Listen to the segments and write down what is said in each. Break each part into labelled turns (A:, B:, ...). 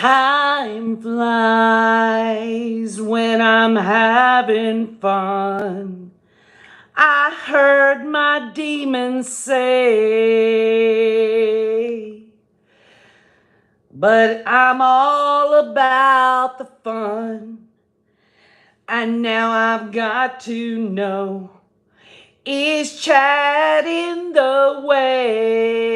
A: Time flies when I'm having fun. I heard my demons say, but I'm all about the fun. And now I've got to know, is Chad in the way?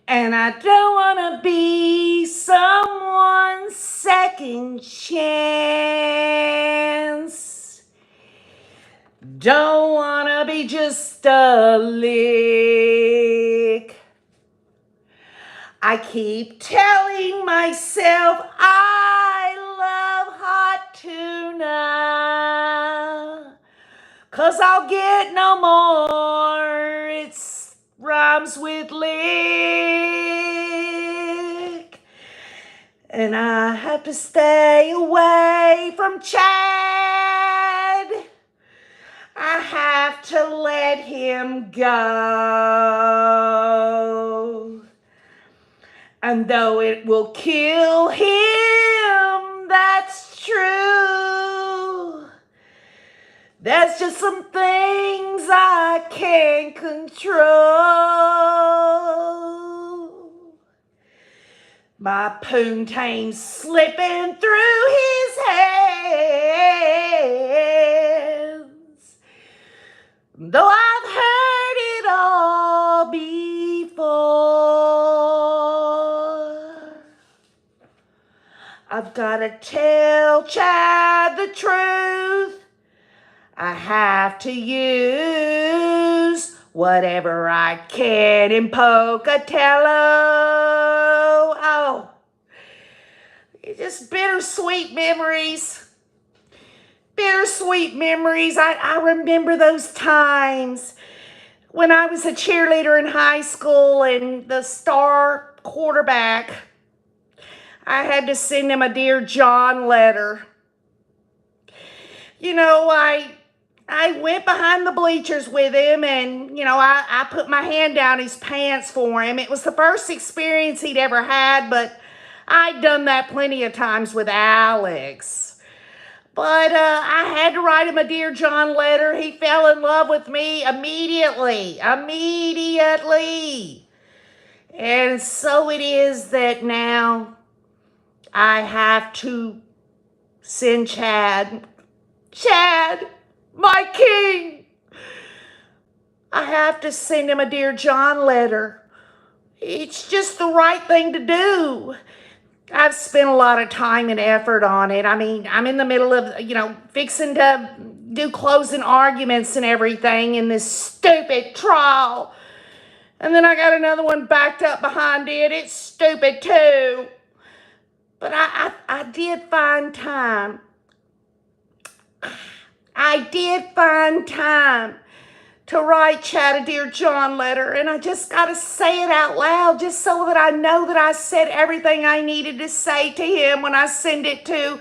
A: And I don't want to be someone's second chance. Don't want to be just a lick. I keep telling myself I love hot tuna, 'cause I'll get no more. It rhymes with lick. And I have to stay away from Chad. I have to let him go. And though it will kill him, that's true. There's just some things I can't control. My poontain's slipping through his hands, though I've heard it all before. I've got to tell Chad the truth. I have to use whatever I can in Pocatello. Oh, it's just bittersweet memories. Bittersweet memories. I remember those times when I was a cheerleader in high school and the star quarterback, I had to send him a Dear John letter. You know, I went behind the bleachers with him and, I put my hand down his pants for him. It was the first experience he'd ever had, but I'd done that plenty of times with Alex. But I had to write him a Dear John letter. He fell in love with me immediately. And so it is that now I have to send Chad, my king. I have to send him a Dear John letter. It's just the right thing to do. I've spent a lot of time and effort on it. I mean, I'm in the middle of, fixing to do closing arguments and everything in this stupid trial. And then I got another one backed up behind it. It's stupid too. But I did find time. I did find time to write Chad a Dear John letter, and I just got to say it out loud just so that I know that I said everything I needed to say to him when I send it to,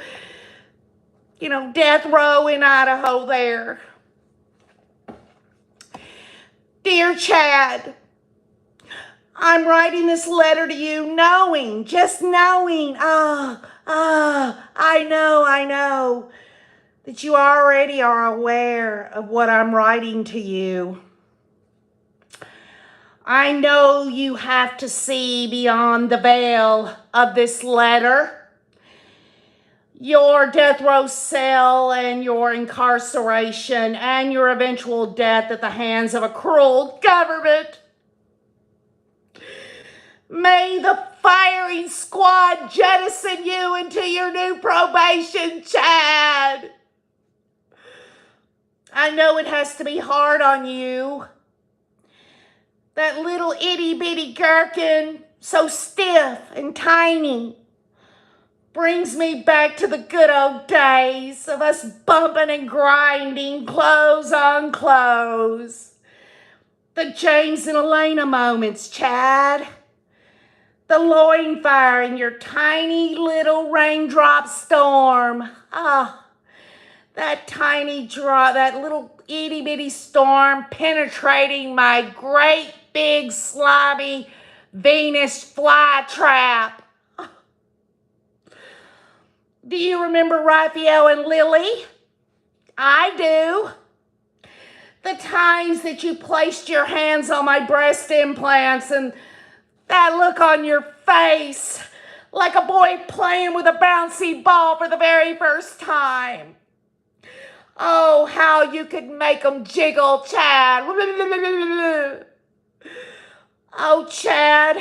A: death row in Idaho there. Dear Chad, I'm writing this letter to you just knowing, I know, that you already are aware of what I'm writing to you. I know you have to see beyond the veil of this letter. Your death row cell and your incarceration and your eventual death at the hands of a cruel government. May the firing squad jettison you into your new probation, Chad. I know it has to be hard on you. That little itty-bitty gherkin, so stiff and tiny, brings me back to the good old days of us bumping and grinding clothes on clothes. The James and Elena moments, Chad. The loin fire in your tiny little raindrop storm. That tiny drop, that little itty bitty storm penetrating my great big slimy Venus flytrap. Do you remember Raphael and Lily? I do. The times that you placed your hands on my breast implants and that look on your face like a boy playing with a bouncy ball for the very first time. Oh, how you could make them jiggle, Chad. Oh, Chad,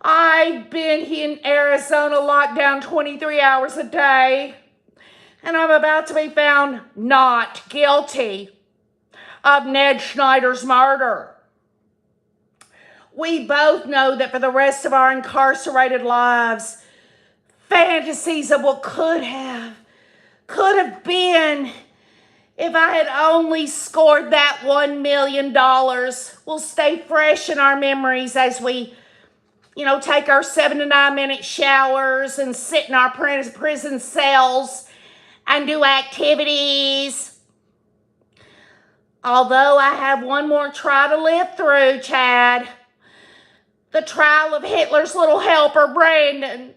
A: I've been in Arizona locked down 23 hours a day, and I'm about to be found not guilty of Ned Schneider's murder. We both know that for the rest of our incarcerated lives, fantasies of what could have been if I had only scored that $1 million will stay fresh in our memories as we, take our 7 to 9 minute showers and sit in our prison cells and do activities. Although I have one more trial to live through, Chad. The trial of Hitler's little helper, Brandon.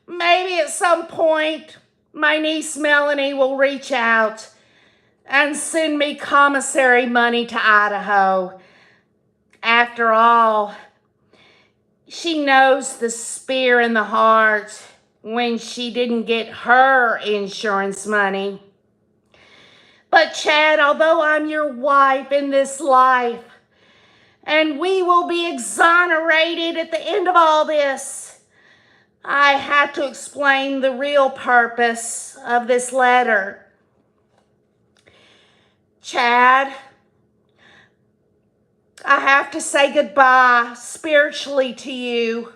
A: Maybe at some point, my niece Melanie will reach out and send me commissary money to Idaho. After all, she knows the spear in the heart when she didn't get her insurance money. But Chad, although I'm your wife in this life, and we will be exonerated at the end of all this, I have to explain the real purpose of this letter. Chad, I have to say goodbye spiritually to you.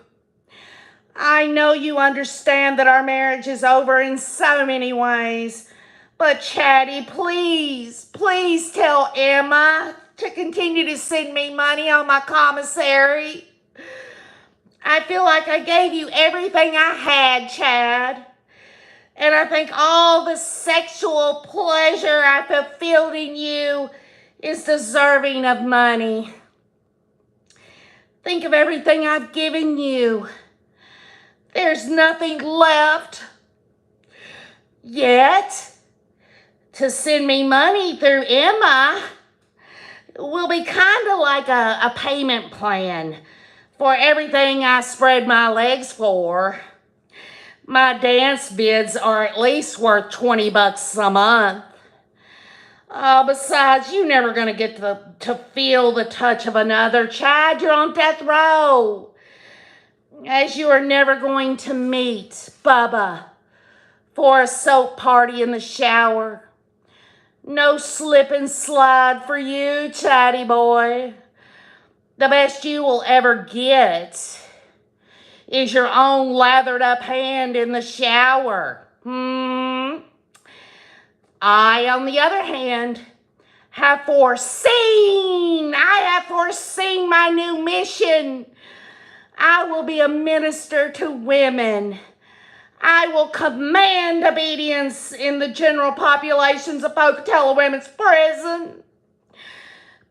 A: I know you understand that our marriage is over in so many ways, but Chatty, please tell Emma to continue to send me money on my commissary. I feel like I gave you everything I had, Chad. And I think all the sexual pleasure I fulfilled in you is deserving of money. Think of everything I've given you. There's nothing left yet. To send me money through Emma will be kind of like a payment plan for everything I spread my legs for. My dance bids are at least worth $20 a month. Besides, you're never going to get to feel the touch of another. Chad, you're on death row. As you are never going to meet Bubba for a soap party in the shower. No slip and slide for you, Chatty boy. The best you will ever get is your own lathered up hand in the shower. I, on the other hand, have foreseen my new mission. I will be a minister to women. I will command obedience in the general populations of Pocatello Women's Prison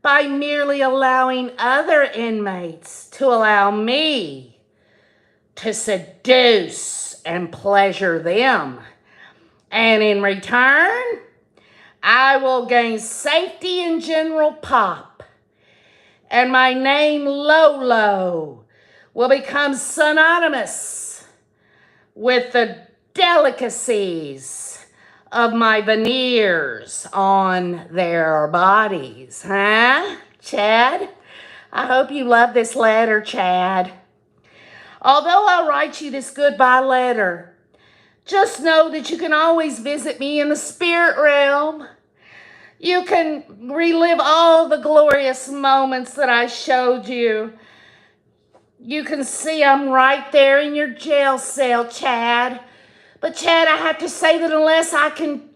A: by merely allowing other inmates to allow me to seduce and pleasure them. And in return, I will gain safety in general pop. And my name, Lolo, will become synonymous with the delicacies of my veneers on their bodies. Huh, Chad? I hope you love this letter, Chad. Although I'll write you this goodbye letter, just know that you can always visit me in the spirit realm. You can relive all the glorious moments that I showed you. You can see I'm right there in your jail cell, Chad. But Chad, I have to say that unless I can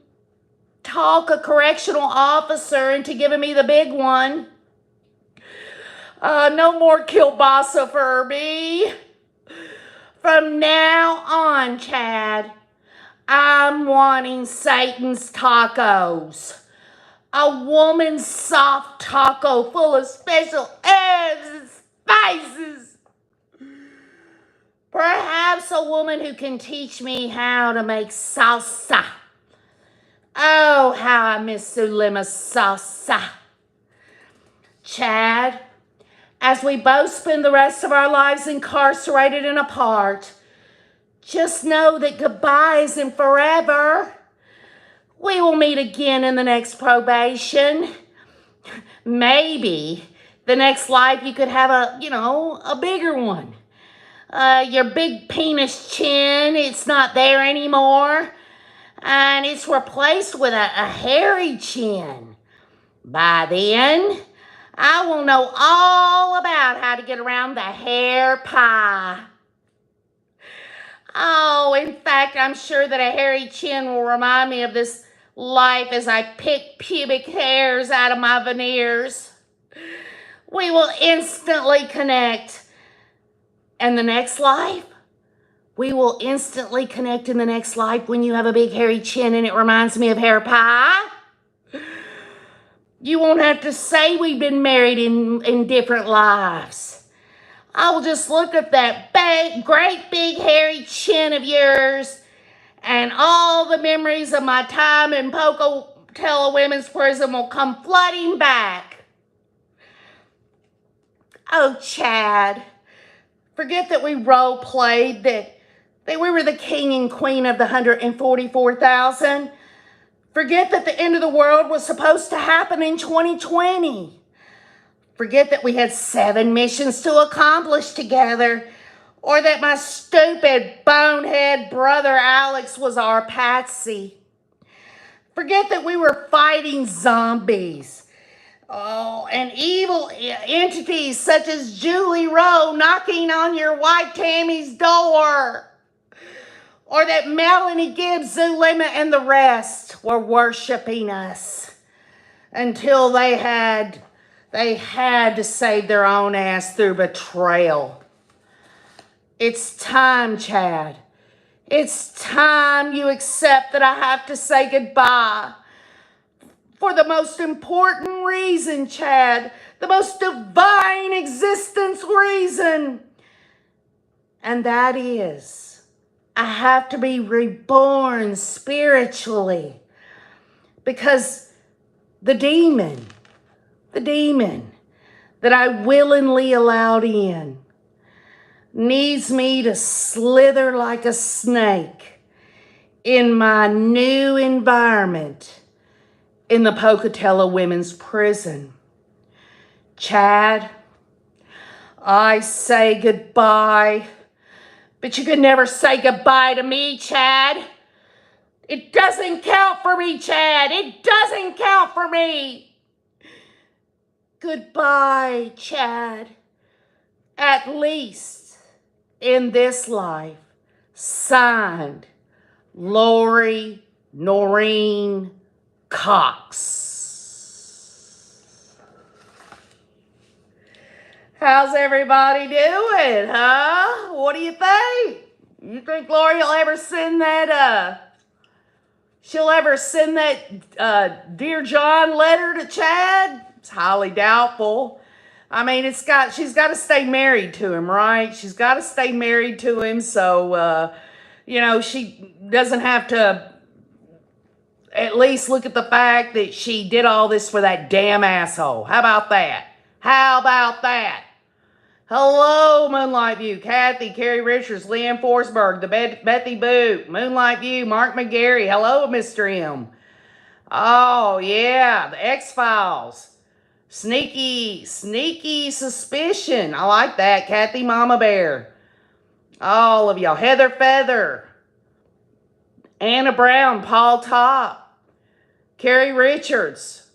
A: talk a correctional officer into giving me the big one, no more kielbasa for me. From now on, Chad, I'm wanting Satan's tacos. A woman's soft taco full of special herbs faces. Perhaps a woman who can teach me how to make salsa. Oh, how I miss Zulema's salsa. Chad, as we both spend the rest of our lives incarcerated and apart, just know that goodbye isn't forever. We will meet again in the next probation. Maybe the next life you could have a bigger one. Your big penis chin, it's not there anymore. And it's replaced with a hairy chin. By then, I will know all about how to get around the hair pie. Oh, in fact, I'm sure that a hairy chin will remind me of this life as I pick pubic hairs out of my veneers. We will instantly connect. And the next life? We will instantly connect in the next life when you have a big hairy chin and it reminds me of hair pie. You won't have to say we've been married in different lives. I will just look at that great big hairy chin of yours and all the memories of my time in Pocatello Women's Prison will come flooding back. Oh, Chad, forget that we role-played, that we were the king and queen of the 144,000. Forget that the end of the world was supposed to happen in 2020. Forget that we had 7 missions to accomplish together, or that my stupid bonehead brother Alex was our patsy. Forget that we were fighting zombies. Oh, and evil entities such as Julie Rowe knocking on your white Tammy's door. Or that Melanie Gibbs, Zulema, and the rest were worshiping us until they had to save their own ass through betrayal. It's time, Chad. It's time you accept that I have to say goodbye. For the most important reason, Chad. The most divine existence reason. And that is, I have to be reborn spiritually. Because the demon that I willingly allowed in needs me to slither like a snake in my new environment in the Pocatello Women's Prison. Chad, I say goodbye, but you could never say goodbye to me, Chad. It doesn't count for me, Chad. It doesn't count for me. Goodbye, Chad. At least in this life. Signed, Lori Noreen Cox. How's everybody doing, huh? What do you think? You think Lori will ever send that, Dear John letter to Chad? It's highly doubtful. I mean, she's got to stay married to him, right? She's got to stay married to him, so, she doesn't have to at least look at the fact that she did all this for that damn asshole. How about that? How about that? Hello, Moonlight View, Kathy, Carrie Richards, Leanne Forsberg, the Bethy Boot, Moonlight View, Mark McGarry. Hello, Mr. M. Oh, yeah, the X-Files. Sneaky Suspicion. I like that. Kathy Mama Bear. All of y'all. Heather Feather. Anna Brown, Paul Top. Carrie Richards.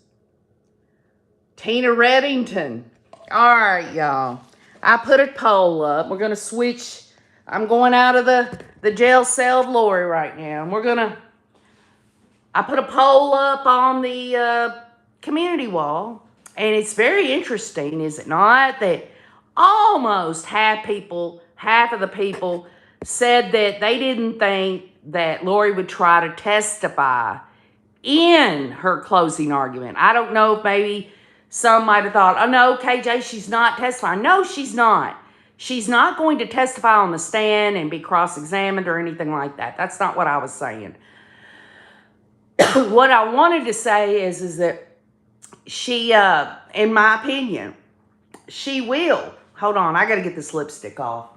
A: Tina Reddington. All right, y'all. I put a poll up. We're going to switch. I'm going out of the jail cell of Lori right now. And I put a poll up on the community wall. And it's very interesting, is it not? That almost half of the people said that they didn't think that Lori would try to testify in her closing argument. I don't know if maybe Some might have thought, oh no, KJ, she's not testifying. No, she's not. She's not going to testify on the stand and be cross-examined or anything like that. That's not what I was saying. What I wanted to say is that she, in my opinion, she will. Hold on, I got to get this lipstick off.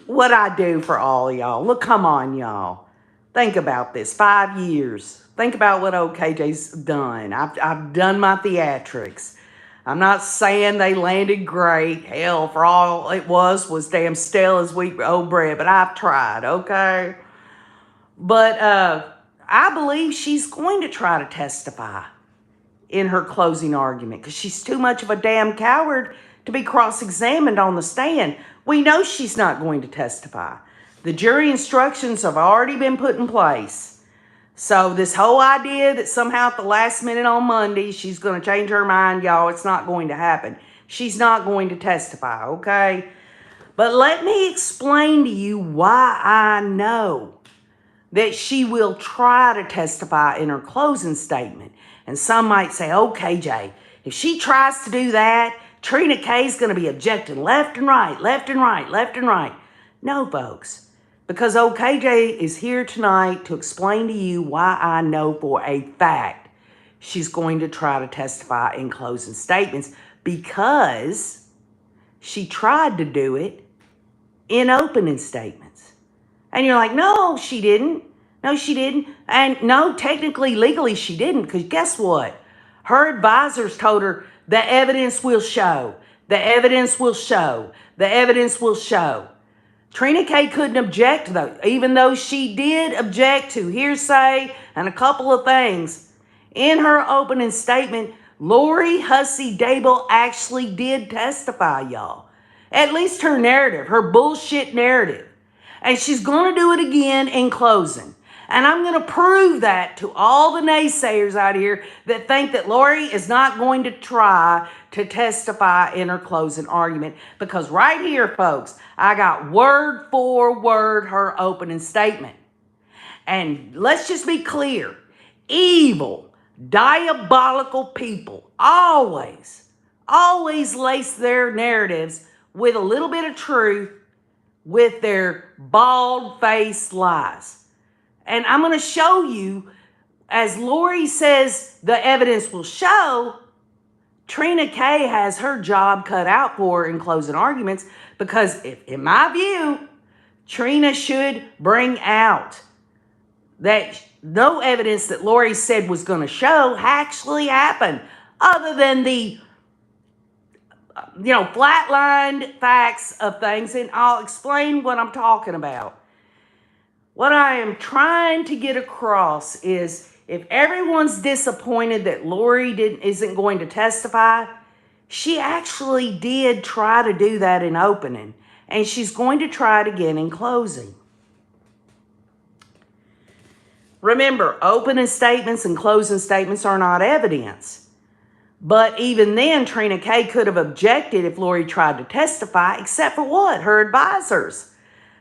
A: What I do for all y'all. Look, come on, y'all. Think about this. 5 years. Think about what old KJ's done. I've done my theatrics. I'm not saying they landed great. Hell, for all it was damn stale as wheat old bread. But I've tried, okay? But I believe she's going to try to testify in her closing argument because she's too much of a damn coward to be cross-examined on the stand. We know she's not going to testify. The jury instructions have already been put in place. So this whole idea that somehow at the last minute on Monday she's going to change her mind, y'all, it's not going to happen. She's not going to testify, okay? But let me explain to you why I know that she will try to testify in her closing statement. And some might say, oh, KJ, if she tries to do that, Trina K is going to be objecting left and right, left and right, left and right. No, folks, because old KJ is here tonight to explain to you why I know for a fact she's going to try to testify in closing statements, because she tried to do it in opening statements. And you're like, no, she didn't. No, she didn't. And no, technically, legally, she didn't. Because guess what? Her advisors told her the evidence will show. The evidence will show. The evidence will show. Trina K couldn't object, though, even though she did object to hearsay and a couple of things. In her opening statement, Lori Hussy Daybell actually did testify, y'all. At least her narrative, her bullshit narrative. And she's going to do it again in closing. And I'm going to prove that to all the naysayers out here that think that Lori is not going to try to testify in her closing argument. Because right here, folks, I got word for word her opening statement. And let's just be clear. Evil, diabolical people always lace their narratives with a little bit of truth with their bald-faced lies. And I'm going to show you, as Lori says the evidence will show, Trina K has her job cut out for her in closing arguments, because in my view, Trina should bring out that no evidence that Lori said was going to show actually happened, other than the flatlined facts of things. And I'll explain what I'm talking about. What I am trying to get across is, if everyone's disappointed that Lori isn't going to testify, she actually did try to do that in opening, and she's going to try it again in closing. Remember, opening statements and closing statements are not evidence. But even then, Trina K could have objected if Lori tried to testify, except for what? Her advisors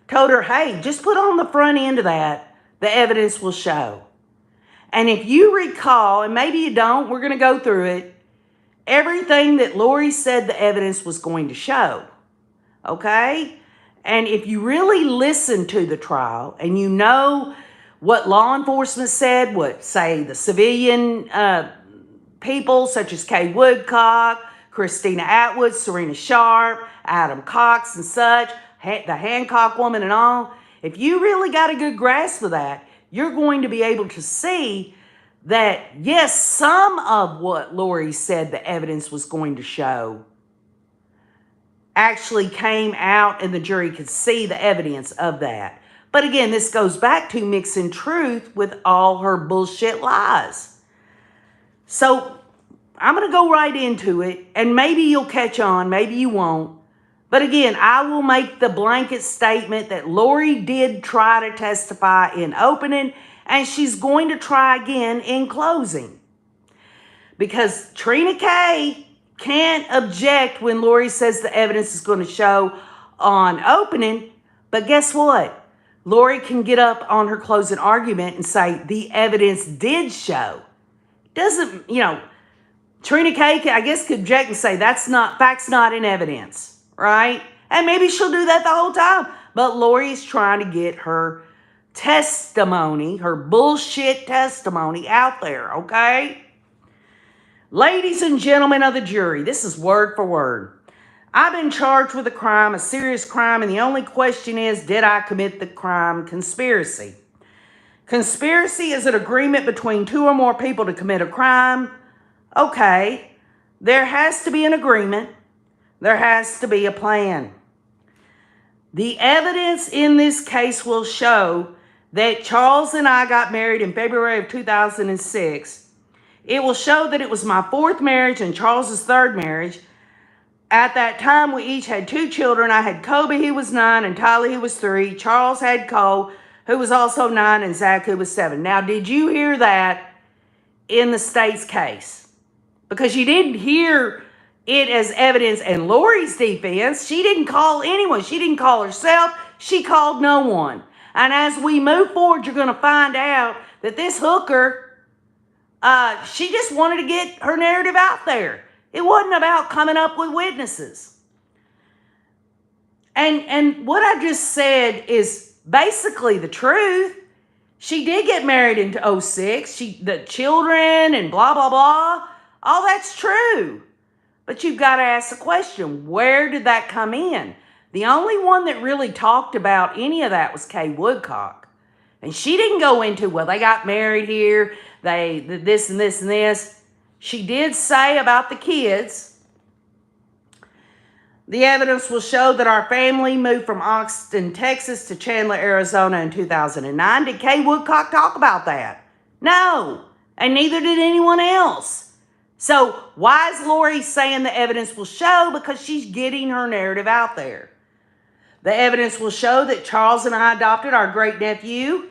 A: told her, hey, just put on the front end of that, the evidence will show. And if you recall, and maybe you don't, we're going to go through it, everything that Lori said the evidence was going to show, okay? And if you really listen to the trial, and you know what law enforcement said, what, say, the civilian people, such as Kay Woodcock, Christina Atwood, Serena Sharp, Adam Cox, and such, the Hancock woman and all, if you really got a good grasp of that, you're going to be able to see that, yes, some of what Lori said the evidence was going to show actually came out, and the jury could see the evidence of that. But again, this goes back to mixing truth with all her bullshit lies. So I'm going to go right into it, and maybe you'll catch on, maybe you won't. But again, I will make the blanket statement that Lori did try to testify in opening, and she's going to try again in closing. Because Trina K can't object when Lori says the evidence is going to show on opening. But guess what? Lori can get up on her closing argument and say the evidence did show.
B: doesn't, Trina K, I guess, could object and say facts not in evidence, right? And maybe she'll do that the whole time. But Lori is trying to get her testimony, her bullshit testimony out there, okay? Ladies and gentlemen of the jury, this is word for word. I've been charged with a crime, a serious crime, and the only question is, did I commit the crime? Conspiracy. Conspiracy is an agreement between two or more people to commit a crime. Okay, there has to be an agreement. There has to be a plan. The evidence in this case will show that Charles and I got married in February of 2006. It will show that it was my fourth marriage and Charles's third marriage. At that time, we each had 2 children. I had Kobe, he was 9, and Tyler, he was 3. Charles had Cole, who was also 9, and Zach, who was 7. Now, did you hear that in the state's case? Because you didn't hear it as evidence in Lori's defense. She didn't call anyone. She didn't call herself. She called no one. And as we move forward, you're going to find out that this hooker, she just wanted to get her narrative out there. It wasn't about coming up with witnesses. And what I just said is basically the truth. She did get married in 2006. The children and blah, blah, blah. All that's true. But you've got to ask the question, where did that come in? The only one that really talked about any of that was Kay Woodcock. And she didn't go into, well, they got married here, this and this and this. She did say about the kids, the evidence will show that our family moved from Austin, Texas to Chandler, Arizona in 2009. Did Kay Woodcock talk about that? No, and neither did anyone else. So why is Lori saying the evidence will show? Because she's getting her narrative out there. The evidence will show that Charles and I adopted our great-nephew,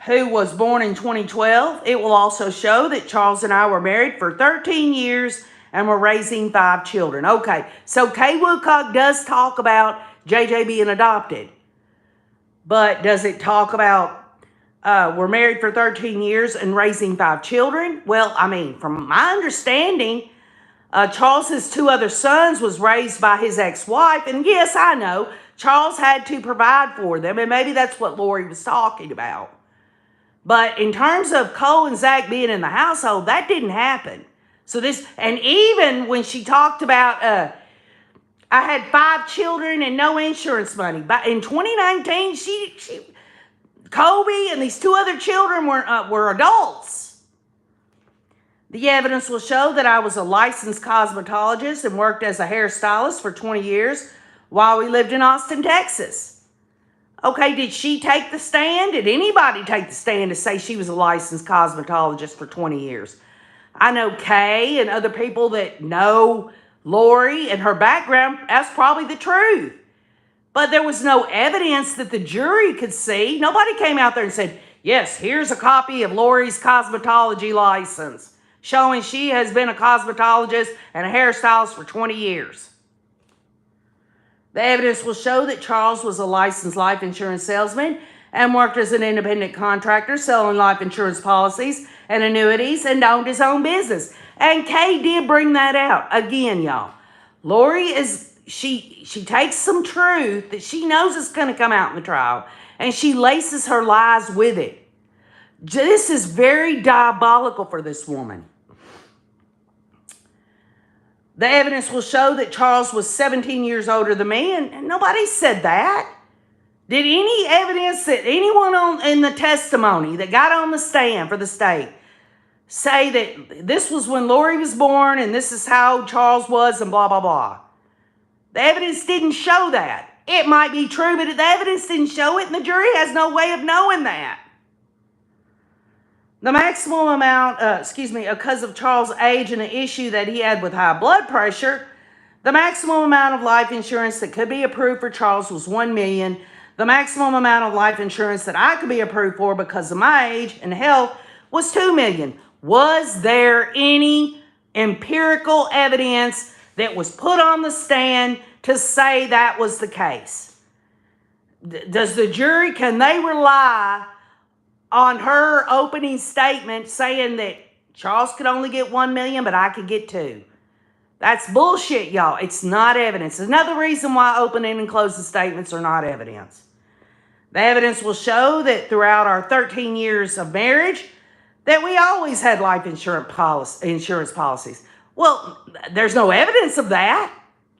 B: who was born in 2012. It will also show that Charles and I were married for 13 years and were raising 5 children. Okay, so Kay Woodcock does talk about JJ being adopted. But does it talk about we're married for 13 years and raising 5 children? Well, I mean, from my understanding, Charles's 2 other sons was raised by his ex-wife. And yes, I know, Charles had to provide for them. And maybe that's what Lori was talking about. But in terms of Cole and Zach being in the household, that didn't happen. So and even when she talked about, I had 5 children and no insurance money. But in 2019, Kobe and these 2 other children were adults. The evidence will show that I was a licensed cosmetologist and worked as a hairstylist for 20 years while we lived in Austin, Texas. Okay, did she take the stand? Did anybody take the stand to say she was a licensed cosmetologist for 20 years? I know Kay and other people that know Lori and her background, that's probably the truth. But there was no evidence that the jury could see. Nobody came out there and said, yes, here's a copy of Lori's cosmetology license showing she has been a cosmetologist and a hairstylist for 20 years. The evidence will show that Charles was a licensed life insurance salesman and worked as an independent contractor selling life insurance policies and annuities and owned his own business. And Kay did bring that out. Again, y'all, Lori she takes some truth that she knows is going to come out in the trial and she laces her lies with it. This is very diabolical for this woman. The evidence will show that Charles was 17 years older than me, and nobody said that. Did any evidence that anyone in the testimony that got on the stand for the state say that this was when Lori was born and this is how Charles was and blah, blah, blah? The evidence didn't show that. It might be true, but the evidence didn't show it, and the jury has no way of knowing that. The maximum amount, because of Charles' age and the issue that he had with high blood pressure, the maximum amount of life insurance that could be approved for Charles was $1 million. The maximum amount of life insurance that I could be approved for because of my age and health was $2 million. Was there any empirical evidence that was put on the stand to say that was the case? Does the jury, can they rely on her opening statement saying that Charles could only get $1 million, but I could get $2 million. That's bullshit, y'all. It's not evidence. Another reason why opening and closing statements are not evidence. The evidence will show that throughout our 13 years of marriage, that we always had life insurance policies. Well, there's no evidence of that.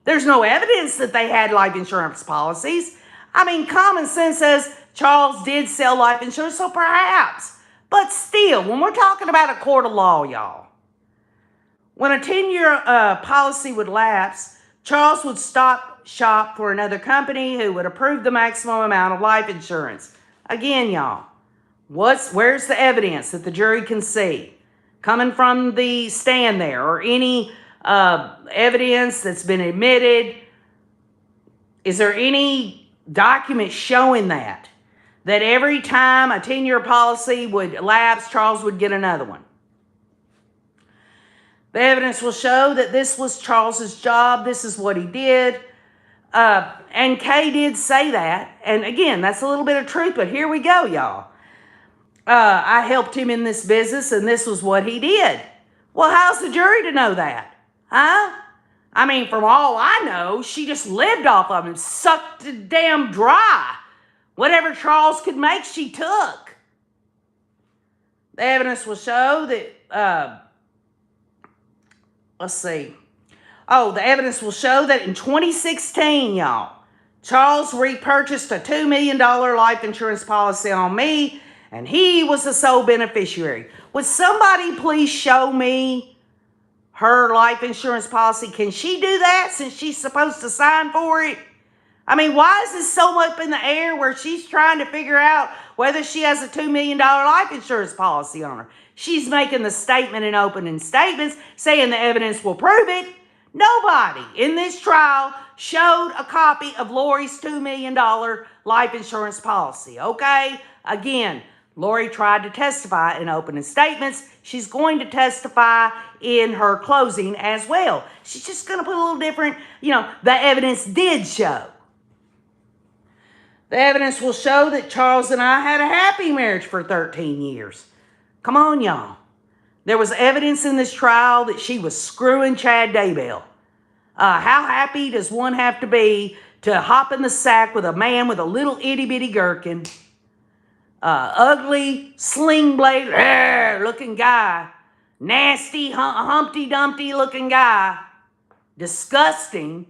B: There's no evidence that they had life insurance policies. I mean, common sense says Charles did sell life insurance, so perhaps. But still, when we're talking about a court of law, y'all, when a 10-year policy would lapse, Charles would stop shop for another company who would approve the maximum amount of life insurance. Again, y'all, where's the evidence that the jury can see? Coming from the stand there, or any evidence that's been admitted? Is there any document showing that every time a 10-year policy would lapse, Charles would get another one? The evidence will show that this was Charles's job. This is what he did. And Kay did say that. And again, that's a little bit of truth, but here we go, y'all. I helped him in this business, and this was what he did. Well, how's the jury to know that? Huh? I mean, from all I know, she just lived off of him, sucked it damn dry. Whatever Charles could make, she took. The evidence will show that, let's see. Oh, the evidence will show that in 2016, y'all, Charles repurchased a $2 million life insurance policy on me, and he was the sole beneficiary. Would somebody please show me her life insurance policy? Can she do that since she's supposed to sign for it? I mean, why is this so up in the air where she's trying to figure out whether she has a $2 million life insurance policy on her? She's making the statement in opening statements saying the evidence will prove it. Nobody in this trial showed a copy of Lori's $2 million life insurance policy, okay? Again, Lori tried to testify in opening statements. She's going to testify in her closing as well. She's just going to put a little different, the evidence did show. The evidence will show that Charles and I had a happy marriage for 13 years. Come on, y'all. There was evidence in this trial that she was screwing Chad Daybell. How happy does one have to be to hop in the sack with a man with a little itty-bitty gherkin, ugly, sling blade looking guy, nasty, Humpty Dumpty looking guy, disgusting,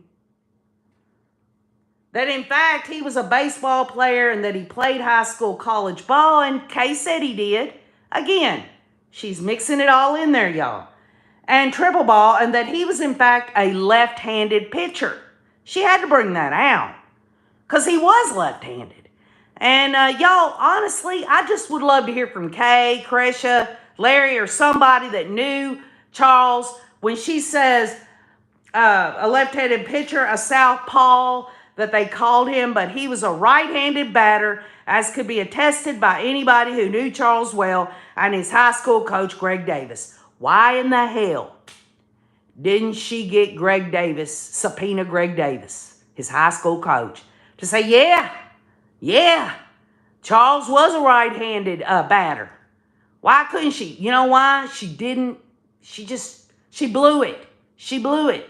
B: that in fact he was a baseball player and that he played high school college ball, and Kay said he did. Again, she's mixing it all in there, y'all. And triple ball, and that he was in fact a left-handed pitcher. She had to bring that out because he was left-handed. And y'all, honestly, I just would love to hear from Kay, Cresha, Larry, or somebody that knew Charles when she says a left-handed pitcher, a southpaw, that they called him, but he was a right-handed batter, as could be attested by anybody who knew Charles well and his high school coach, Greg Davis. Why in the hell didn't she get subpoena Greg Davis, his high school coach, to say, yeah, Charles was a right-handed batter? Why couldn't she? You know why? She didn't. She blew it. She blew it.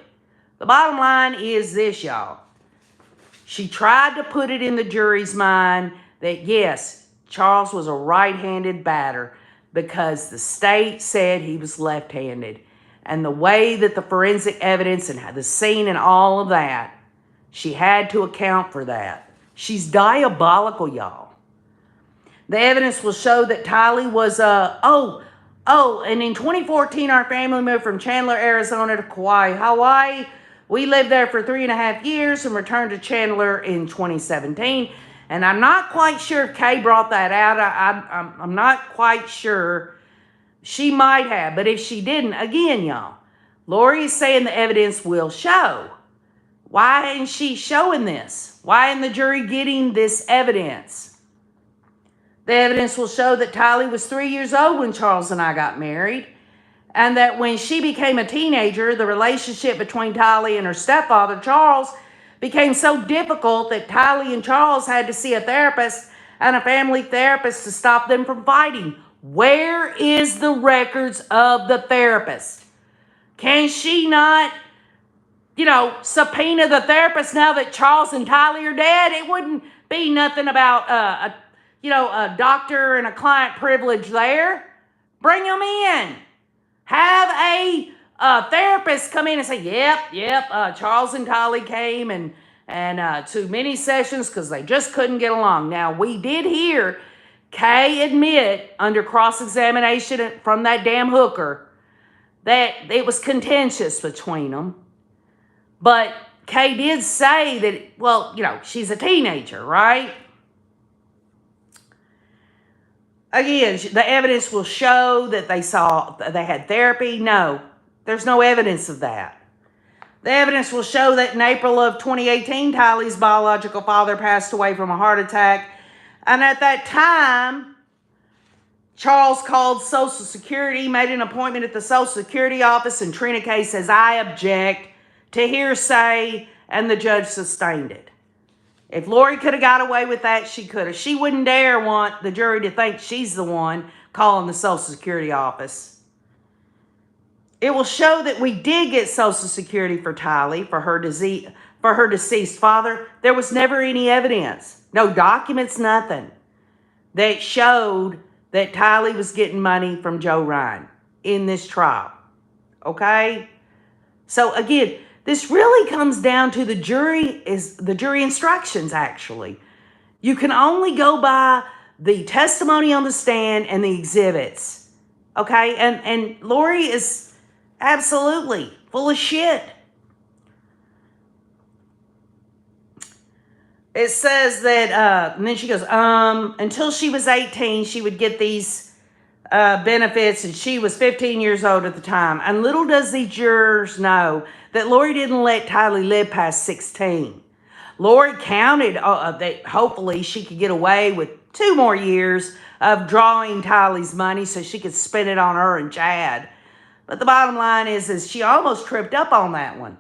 B: The bottom line is this, y'all. She tried to put it in the jury's mind that, yes, Charles was a right-handed batter because the state said he was left-handed. And the way that the forensic evidence and the scene and all of that, she had to account for that. She's diabolical, y'all. The evidence will show that Tylee was, and in 2014, our family moved from Chandler, Arizona to Kauai, Hawaii. We lived there for 3.5 years and returned to Chandler in 2017. And I'm not quite sure if Kay brought that out. I'm not quite sure. She might have, but if she didn't, again, y'all, Lori is saying the evidence will show. Why isn't she showing this? Why isn't the jury getting this evidence? The evidence will show that Tylee was 3 years old when Charles and I got married, and that when she became a teenager, the relationship between Tylee and her stepfather, Charles, became so difficult that Tylee and Charles had to see a therapist and a family therapist to stop them from fighting. Where is the records of the therapist? Can she not, subpoena the therapist now that Charles and Tylee are dead? It wouldn't be nothing about, a doctor and a client privilege there. Bring them in. Have a therapist come in and say, yep, Charles and Tylee came and to many sessions because they just couldn't get along. Now, we did hear Kay admit under cross-examination from that damn hooker that it was contentious between them. But Kay did say that, she's a teenager, right? Again, the evidence will show that they had therapy. No, there's no evidence of that. The evidence will show that in April of 2018, Tylee's biological father passed away from a heart attack. And at that time, Charles called Social Security, made an appointment at the Social Security office, and Trina Kay says, I object to hearsay, and the judge sustained it. If Lori could have got away with that, she could have. She wouldn't dare want the jury to think she's the one calling the Social Security office. It will show that we did get Social Security for Tylee, for her deceased father. There was never any evidence, no documents, nothing, that showed that Tylee was getting money from Joe Ryan in this trial. Okay? So again, this really comes down to the jury instructions, actually. You can only go by the testimony on the stand and the exhibits. Okay? And Lori is absolutely full of shit. It says that, and then she goes, until she was 18, she would get these benefits, and she was 15 years old at the time. And little does the jurors know that Lori didn't let Tylee live past 16. Lori counted that hopefully she could get away with 2 more years of drawing Tylee's money so she could spend it on her and Chad. But the bottom line is she almost tripped up on that one.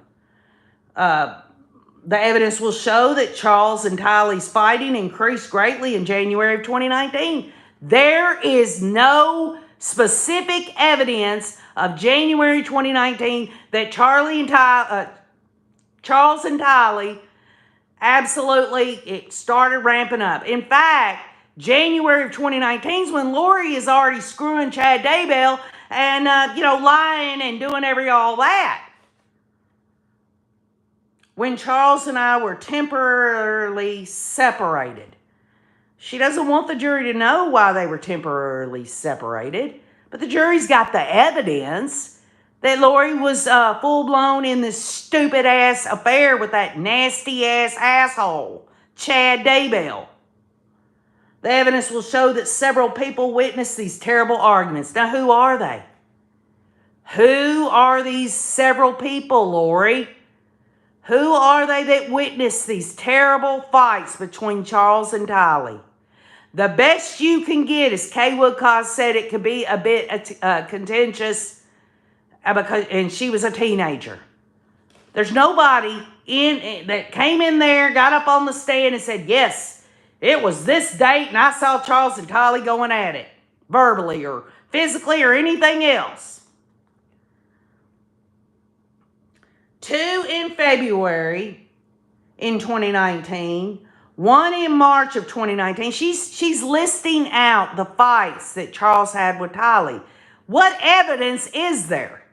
B: The evidence will show that Charles and Tylee's fighting increased greatly in January of 2019. There is no specific evidence of January 2019 that Charles and Tylee it started ramping up. In fact, January of 2019 is when Lori is already screwing Chad Daybell and, lying and doing all that. When Charles and I were temporarily separated. She doesn't want the jury to know why they were temporarily separated, but the jury's got the evidence that Lori was full-blown in this stupid-ass affair with that nasty-ass asshole, Chad Daybell. The evidence will show that several people witnessed these terrible arguments. Now, who are they? Who are these several people, Lori? Who are they that witnessed these terrible fights between Charles and Tylee? The best you can get, as Kay Woodcock said, it could be a bit contentious, and she was a teenager. There's nobody that came in there, got up on the stand and said, yes, it was this date, and I saw Charles and Tylee going at it, verbally or physically or anything else. 2 in February in 2019, 1 in March of 2019. She's listing out the fights that Charles had with Tylee. What evidence is there?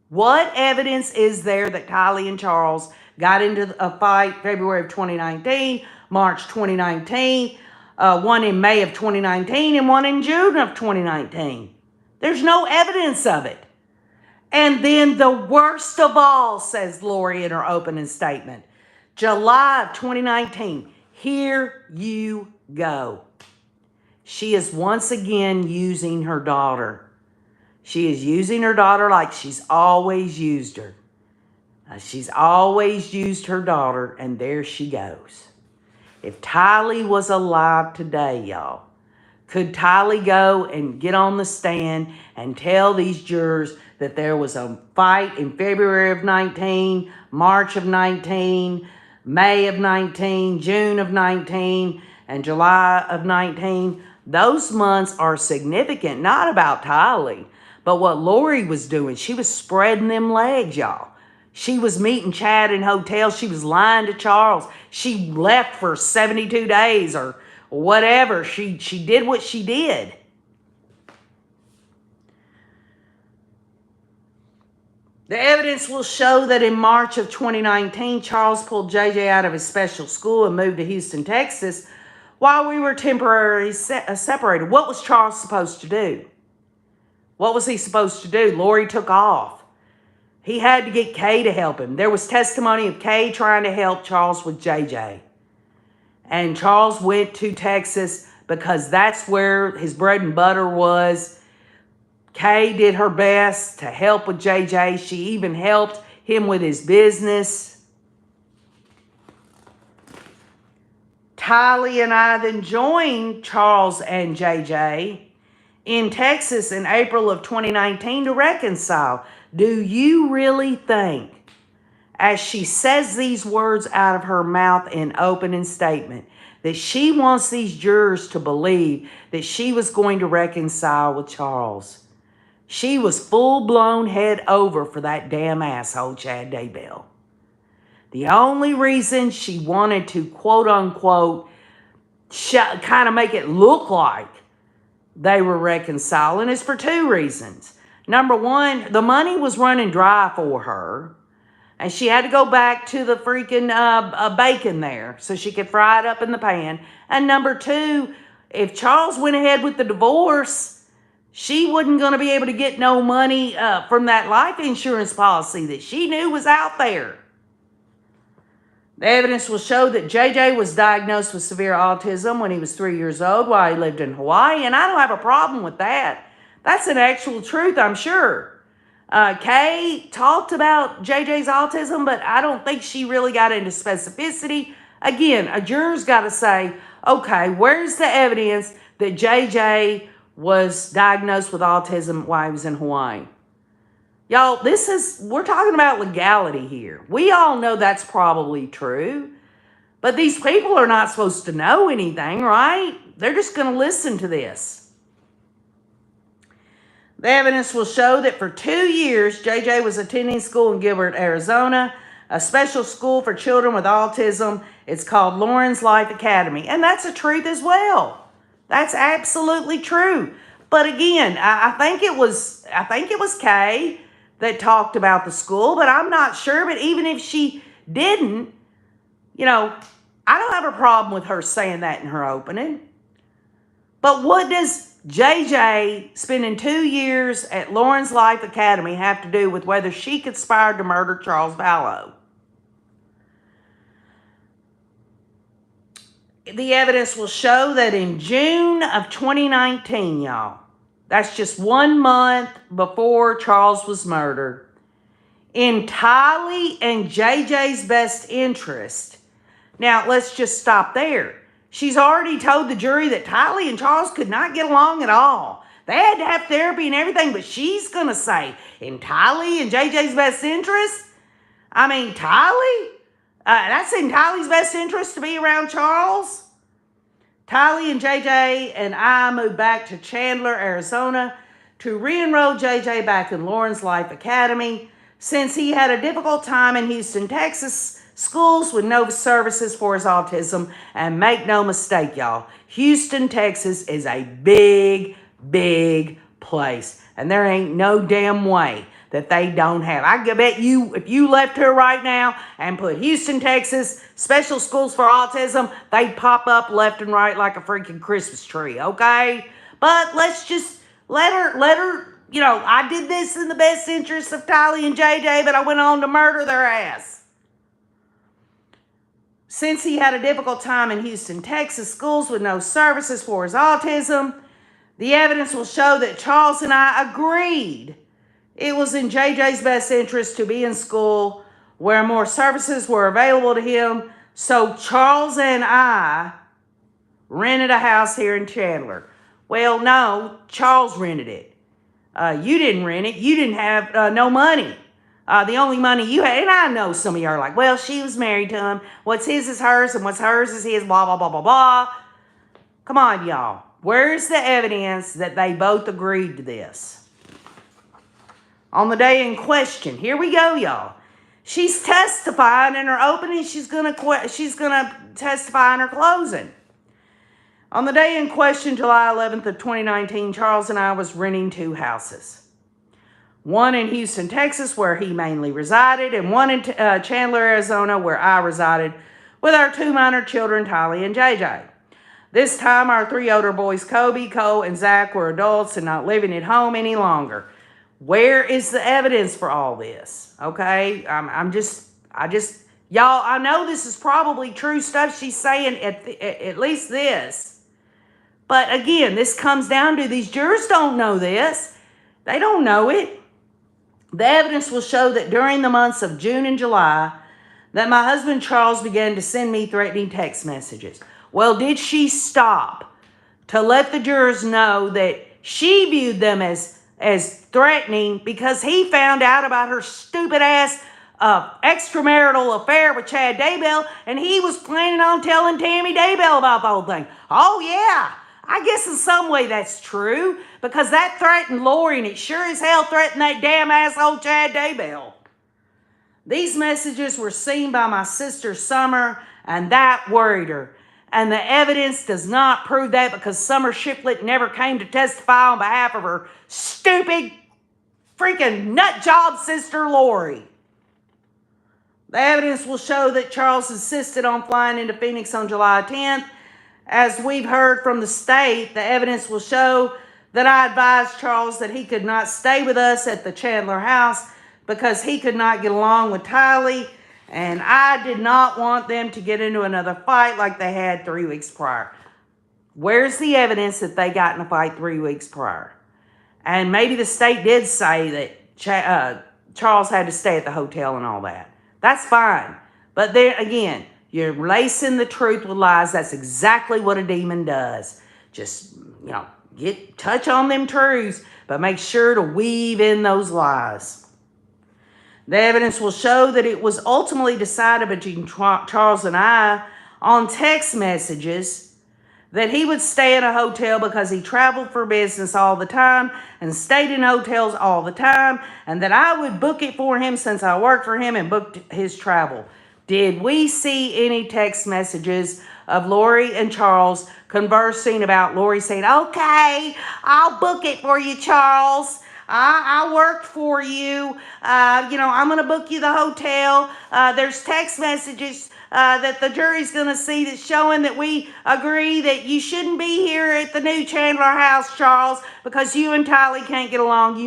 B: What evidence is there that Tylee and Charles got into a fight February of 2019, March 2019, 1 in May of 2019, and 1 in June of 2019? There's no evidence of it. And then the worst of all, says Lori in her opening statement, July of 2019, here you go. She is once again using her daughter. She is using her daughter like she's always used her. She's always used her daughter, and there she goes. If Tylee was alive today, y'all, could Tylee go and get on the stand and tell these jurors that there was a fight in February of 19, March of 19, May of 19, June of 19, and July of 19? Those months are significant, not about Tylee, but what Lori was doing. She was spreading them legs, y'all. She was meeting Chad in hotels. She was lying to Charles. She left for 72 days or whatever. She did what she did. The evidence will show that in March of 2019, Charles pulled JJ out of his special school and moved to Houston, Texas, while we were temporarily separated. What was Charles supposed to do? What was he supposed to do? Lori took off. He had to get Kay to help him. There was testimony of Kay trying to help Charles with JJ. And Charles went to Texas because that's where his bread and butter was. Kay did her best to help with JJ. She even helped him with his business. Tylee and I then joined Charles and JJ in Texas in April of 2019 to reconcile. Do you really think, as she says these words out of her mouth in opening statement, that she wants these jurors to believe that she was going to reconcile with Charles? She was full-blown head over for that damn asshole, Chad Daybell. The only reason she wanted to, quote-unquote, kind of make it look like they were reconciling is for two reasons. Number one, the money was running dry for her, and she had to go back to the freaking bacon there so she could fry it up in the pan. And number two, if Charles went ahead with the divorce, she wasn't going to be able to get no money from that life insurance policy that she knew was out there. The evidence will show that JJ was diagnosed with severe autism when he was 3 years old while he lived in Hawaii, and I don't have a problem with that. That's an actual truth, I'm sure. Kay talked about JJ's autism, but I don't think she really got into specificity. Again, a juror's got to say, okay, where's the evidence that JJ was diagnosed with autism while he was in Hawaii? Y'all, we're talking about legality here. We all know that's probably true, but these people are not supposed to know anything, right? They're just going to listen to this. The evidence will show that for 2 years, JJ was attending school in Gilbert, Arizona, a special school for children with autism. It's called Lauren's Life Academy, and that's a truth as well. That's absolutely true. But again, I think it was Kay that talked about the school, but I'm not sure. But even if she didn't, I don't have a problem with her saying that in her opening. But what does JJ spending 2 years at Lauren's Life Academy have to do with whether she conspired to murder Charles Vallow? The evidence will show that in June of 2019, y'all, that's just 1 month before Charles was murdered, in Tylee and JJ's best interest. Now, let's just stop there. She's already told the jury that Tylee and Charles could not get along at all. They had to have therapy and everything, but she's going to say, in Tylee and JJ's best interest? I mean, Tylee? That's in Tylee's best interest to be around Charles? Tylee and JJ and I moved back to Chandler, Arizona to re-enroll JJ back in Lauren's Life Academy since he had a difficult time in Houston, Texas schools with no services for his autism. And make no mistake, y'all, Houston, Texas is a big, big place. And there ain't no damn way that they don't have. I bet you, if you left here right now and put Houston, Texas, special schools for autism, they'd pop up left and right like a freaking Christmas tree, okay? But let's just let her, I did this in the best interest of Tylee and JJ, but I went on to murder their ass. Since he had a difficult time in Houston, Texas schools with no services for his autism, the evidence will show that Charles and I agreed it was in JJ's best interest to be in school where more services were available to him. So Charles and I rented a house here in Chandler. Well, no, Charles rented it. You didn't rent it. You didn't have no money. The only money you had, and I know some of you are like, well, she was married to him. What's his is hers, and what's hers is his, blah, blah, blah, blah, blah. Come on, y'all. Where's the evidence that they both agreed to this? On the day in question, here we go, y'all. She's testifying in her opening. She's gonna testify in her closing. On the day in question, July 11th of 2019, Charles and I was renting 2 houses. One in Houston, Texas, where he mainly resided, and one in Chandler, Arizona, where I resided with our 2 minor children, Tylee and JJ. This time, our 3 older boys, Kobe, Cole, and Zach, were adults and not living at home any longer. Where is the evidence for all this? Okay, y'all, I know this is probably true stuff she's saying, at least this. But again, this comes down to these jurors don't know this. They don't know it. The evidence will show that during the months of June and July, that my husband Charles began to send me threatening text messages. Well, did she stop to let the jurors know that she viewed them as threatening because he found out about her stupid ass extramarital affair with Chad Daybell, and he was planning on telling Tammy Daybell about the whole thing? Oh, yeah. I guess in some way that's true, because that threatened Lori, and it sure as hell threatened that damn asshole Chad Daybell. These messages were seen by my sister Summer, and that worried her. And the evidence does not prove that, because Summer Shiplet never came to testify on behalf of her stupid freaking nut job sister Lori. The evidence will show that Charles insisted on flying into Phoenix on July 10th. As we've heard from the state, the evidence will show that I advised Charles that he could not stay with us at the Chandler house because he could not get along with Tylee, and I did not want them to get into another fight like they had 3 weeks prior. Where's the evidence that they got in a fight 3 weeks prior? And maybe the state did say that Charles had to stay at the hotel and all that. That's fine. But there again, you're lacing the truth with lies. That's exactly what a demon does. Just, touch on them truths, but make sure to weave in those lies. The evidence will show that it was ultimately decided between Charles and I on text messages that he would stay in a hotel because he traveled for business all the time and stayed in hotels all the time, and that I would book it for him since I worked for him and booked his travel. Did we see any text messages of Lori and Charles conversing about Lori saying, okay, I'll book it for you, Charles. I worked for you. I'm going to book you the hotel. There's text messages that the jury's going to see that's showing that we agree that you shouldn't be here at the new Chandler house, Charles, because you and Tylee can't get along.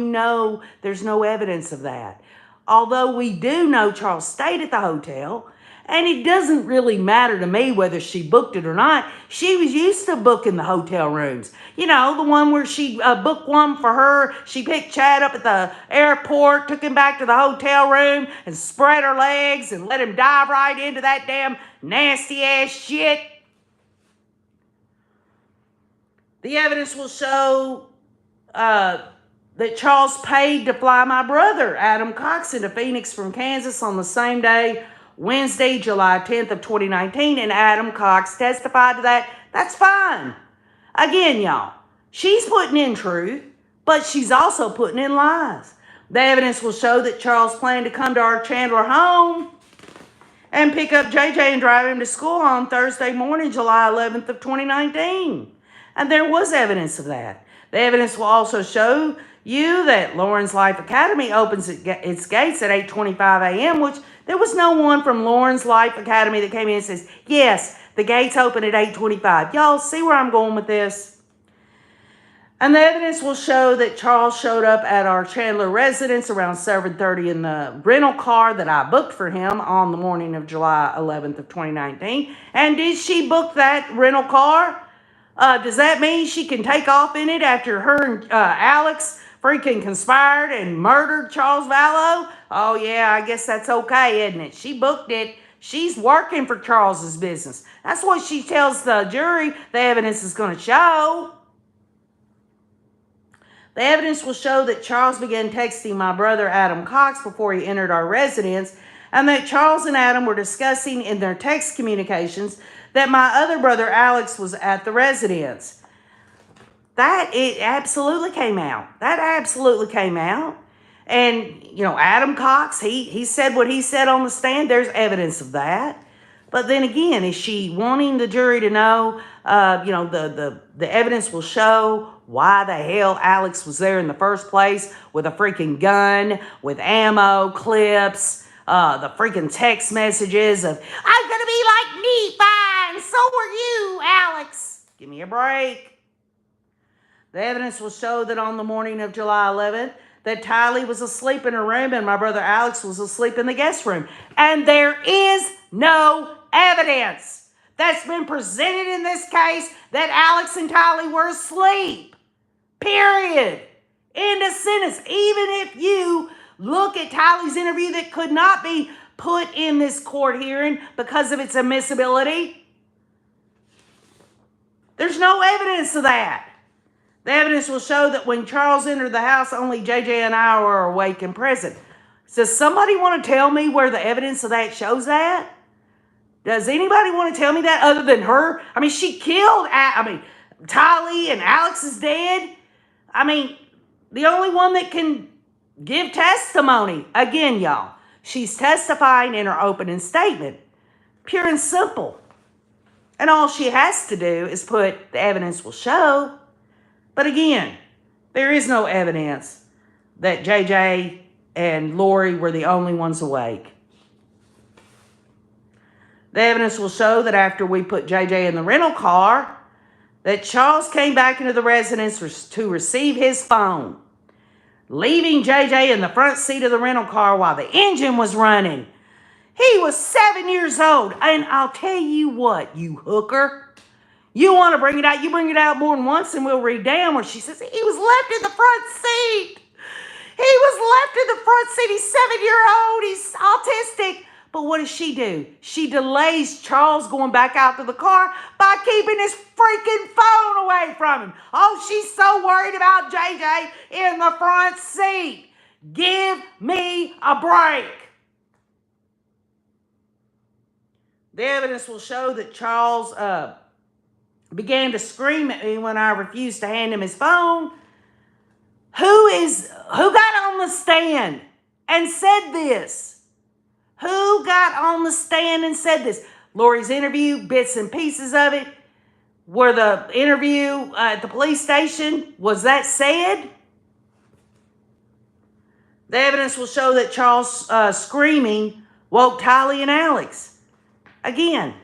B: There's no evidence of that. Although we do know Charles stayed at the hotel, and it doesn't really matter to me whether she booked it or not. She was used to booking the hotel rooms. The one where she booked one for her. She picked Chad up at the airport, took him back to the hotel room, and spread her legs and let him dive right into that damn nasty ass shit. The evidence will show that Charles paid to fly my brother, Adam Cox, into Phoenix from Kansas on the same day, Wednesday, July 10th of 2019, and Adam Cox testified to that. That's fine. Again, y'all, she's putting in truth, but she's also putting in lies. The evidence will show that Charles planned to come to our Chandler home and pick up JJ and drive him to school on Thursday morning, July 11th of 2019. And there was evidence of that. The evidence will also show you that Lauren's Life Academy opens its gates at 8:25 a.m., which there was no one from Lauren's Life Academy that came in and says, yes, the gates open at 8:25. Y'all see where I'm going with this? And the evidence will show that Charles showed up at our Chandler residence around 7:30 in the rental car that I booked for him on the morning of July 11th of 2019. And did she book that rental car? Does that mean she can take off in it after her and Alex freaking conspired and murdered Charles Vallow? Oh, yeah, I guess that's okay, isn't it? She booked it. She's working for Charles's business. That's what she tells the jury the evidence is going to show. The evidence will show that Charles began texting my brother Adam Cox before he entered our residence, and that Charles and Adam were discussing in their text communications that my other brother Alex was at the residence. That it absolutely came out. That absolutely came out. And, Adam Cox, he said what he said on the stand. There's evidence of that. But then again, is she wanting the jury to know, the evidence will show why the hell Alex was there in the first place with a freaking gun, with ammo, clips, the freaking text messages of, I'm going to be like Nephi, and so are you, Alex. Give me a break. The evidence will show that on the morning of July 11th, that Tylee was asleep in her room and my brother Alex was asleep in the guest room. And there is no evidence that's been presented in this case that Alex and Tylee were asleep. Period. End of sentence. Even if you look at Tylee's interview that could not be put in this court hearing because of its admissibility, there's no evidence of that. The evidence will show that when Charles entered the house, only JJ and I were awake and present. Does somebody want to tell me where the evidence of that shows that? Does anybody want to tell me that other than her? I mean, she killed, Tylee and Alex is dead. I mean, the only one that can give testimony, again, y'all, she's testifying in her opening statement. Pure and simple. And all she has to do is put the evidence will show. But again, there is no evidence that JJ and Lori were the only ones awake. The evidence will show that after we put JJ in the rental car, that Charles came back into the residence to receive his phone, leaving JJ in the front seat of the rental car while the engine was running. He was 7 years old. And I'll tell you what, you hooker. You want to bring it out, you bring it out more than once and we'll read down where she says, he was left in the front seat. He was left in the front seat. He's 7-year-old. He's autistic. But what does she do? She delays Charles going back out to the car by keeping his freaking phone away from him. Oh, she's so worried about JJ in the front seat. Give me a break. The evidence will show that Charles began to scream at me when I refused to hand him his phone. Who got on the stand and said this? Who got on the stand and said this? Lori's interview, bits and pieces of it. Were the interview at the police station, was that said? The evidence will show that Charles screaming woke Tylee and Alex. Again,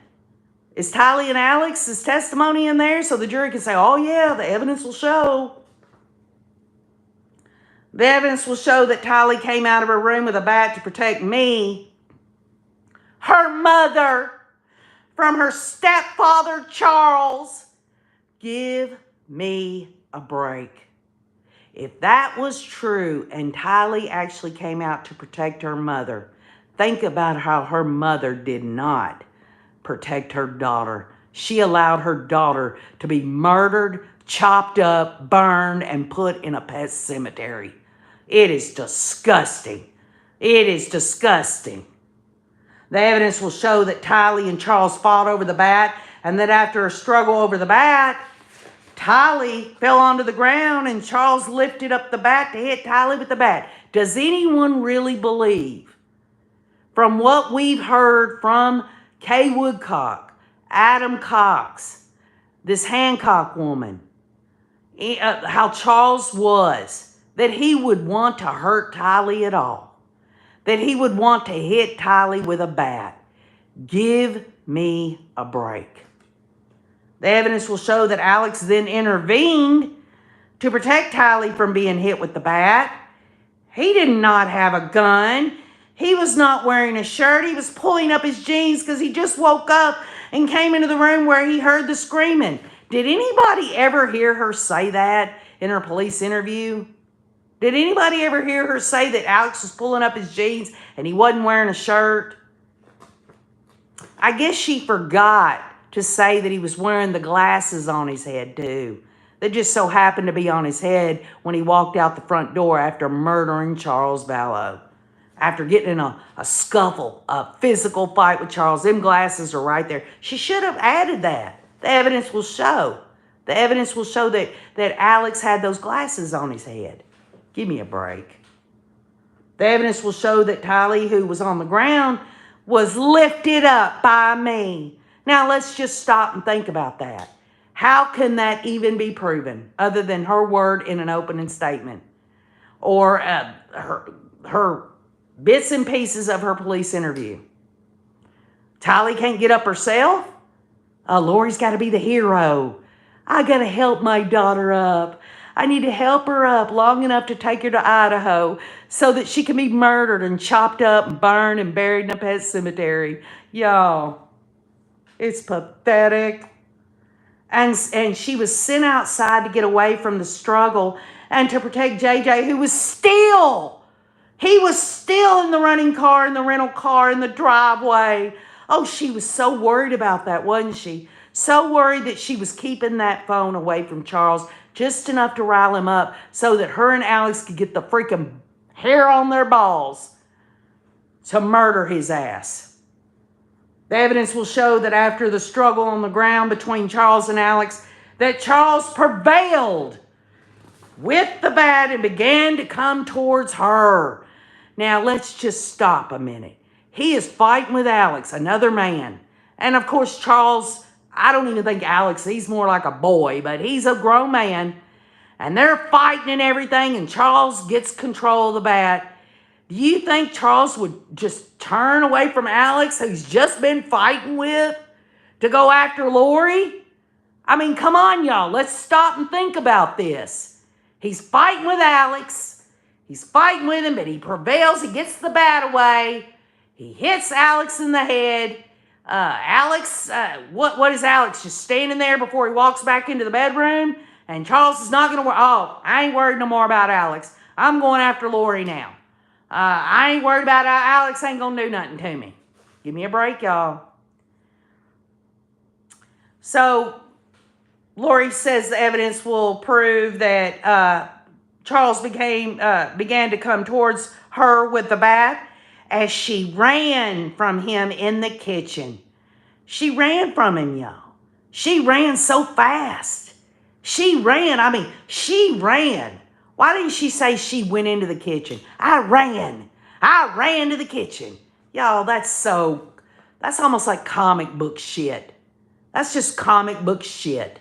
B: is Tylee and Alex's testimony in there so the jury can say, oh yeah, the evidence will show. The evidence will show that Tylee came out of her room with a bat to protect me, her mother, from her stepfather, Charles. Give me a break. If that was true and Tylee actually came out to protect her mother, think about how her mother did not protect her daughter. She allowed her daughter to be murdered, chopped up, burned, and put in a pet cemetery. It is disgusting. It is disgusting. The evidence will show that Tylee and Charles fought over the bat, and that after a struggle over the bat, Tylee fell onto the ground and Charles lifted up the bat to hit Tylee with the bat. Does anyone really believe, from what we've heard from Kay Woodcock, Adam Cox, this Hancock woman, how Charles was, that he would want to hurt Tylee at all? That he would want to hit Tylee with a bat? Give me a break. The evidence will show that Alex then intervened to protect Tylee from being hit with the bat. He did not have a gun. He was not wearing a shirt. He was pulling up his jeans because he just woke up and came into the room where he heard the screaming. Did anybody ever hear her say that in her police interview? Did anybody ever hear her say that Alex was pulling up his jeans and he wasn't wearing a shirt? I guess she forgot to say that he was wearing the glasses on his head too. That just so happened to be on his head when he walked out the front door after murdering Charles Vallow. After getting in a scuffle, a physical fight with Charles. Them glasses are right there. She should have added that. The evidence will show The evidence will show that Alex had those glasses on his head. Give me a break. The evidence will show that Tylee, who was on the ground, was lifted up by me. Now, let's just stop and think about that. How can that even be proven other than her word in an opening statement? Or her bits and pieces of her police interview? Tylee can't get up herself? Lori's got to be the hero. I got to help my daughter up. I need to help her up long enough to take her to Idaho so that she can be murdered and chopped up and burned and buried in a pet cemetery. Y'all, it's pathetic. And she was sent outside to get away from the struggle and to protect JJ, who was still in the running car, in the rental car, in the driveway. Oh, she was so worried about that, wasn't she? So worried that she was keeping that phone away from Charles just enough to rile him up so that her and Alex could get the freaking hair on their balls to murder his ass. The evidence will show that after the struggle on the ground between Charles and Alex, that Charles prevailed with the bat and began to come towards her. Now, let's just stop a minute. He is fighting with Alex, another man. And of course, Charles, I don't even think Alex, he's more like a boy, but he's a grown man. And they're fighting and everything, and Charles gets control of the bat. Do you think Charles would just turn away from Alex, who's just been fighting with, to go after Lori? I mean, come on, y'all. Let's stop and think about this. He's fighting with Alex. He's fighting with him, but he prevails. He gets the bat away. He hits Alex in the head. What is Alex? Just standing there before he walks back into the bedroom? And Charles is not going to worry. Oh, I ain't worried no more about Alex. I'm going after Lori now. I ain't worried about Alex. Ain't going to do nothing to me. Give me a break, y'all. So, Lori says the evidence will prove that Charles began to come towards her with the bat as she ran from him in the kitchen. She ran from him, y'all. She ran so fast. She ran. Why didn't she say she went into the kitchen? I ran to the kitchen. Y'all, that's almost like comic book shit. That's just comic book shit.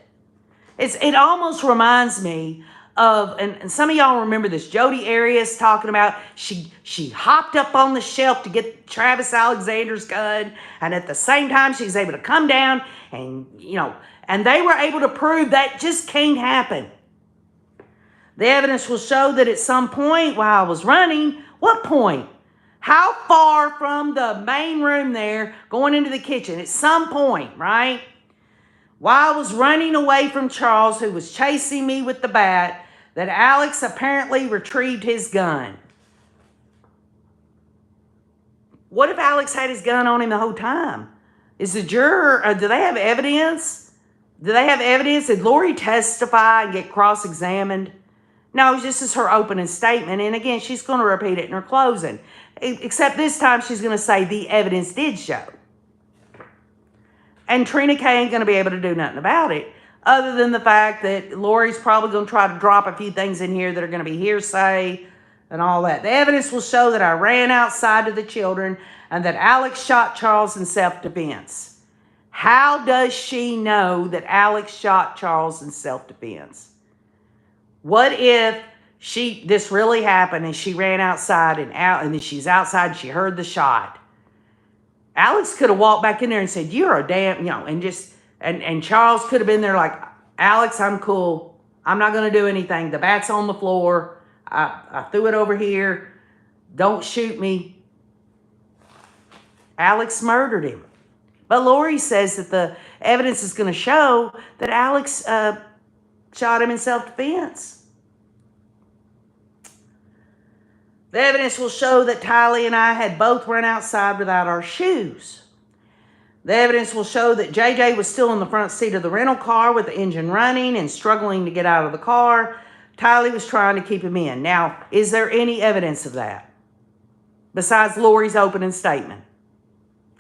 B: It almost reminds me of, and some of y'all remember this, Jodi Arias talking about she hopped up on the shelf to get Travis Alexander's gun, and at the same time she was able to come down and, and they were able to prove that just can't happen. The evidence will show that at some point while I was running, what point? How far from the main room there going into the kitchen? At some point, right? While I was running away from Charles, who was chasing me with the bat, that Alex apparently retrieved his gun. What if Alex had his gun on him the whole time? Is the juror, do they have evidence? Did Lori testify and get cross-examined? No, this is her opening statement. And again, she's going to repeat it in her closing. Except this time she's going to say the evidence did show. And Trina K ain't going to be able to do nothing about it, other than the fact that Lori's probably going to try to drop a few things in here that are going to be hearsay and all that. The evidence will show that I ran outside to the children and that Alex shot Charles in self-defense. How does she know that Alex shot Charles in self-defense? What if this really happened and she ran outside and then she's outside and she heard the shot? Alex could have walked back in there and said, "You're a damn," and Charles could have been there like, "Alex, I'm cool. I'm not going to do anything. The bat's on the floor. I threw it over here. Don't shoot me." Alex murdered him. But Lori says that the evidence is going to show that Alex shot him in self-defense. The evidence will show that Tylee and I had both run outside without our shoes. The evidence will show that JJ was still in the front seat of the rental car with the engine running and struggling to get out of the car. Tylee was trying to keep him in. Now, is there any evidence of that besides Lori's opening statement?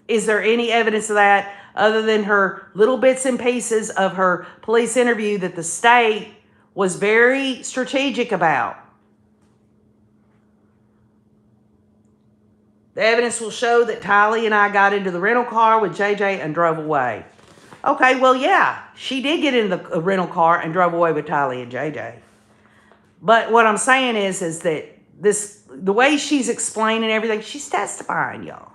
B: Is there any evidence of that other than her little bits and pieces of her police interview that the state was very strategic about. The evidence will show that Tylee and I got into the rental car with JJ and drove away. Okay, well, yeah, she did get in the rental car and drove away with Tylee and JJ. But what I'm saying is that the way she's explaining everything, she's testifying, y'all.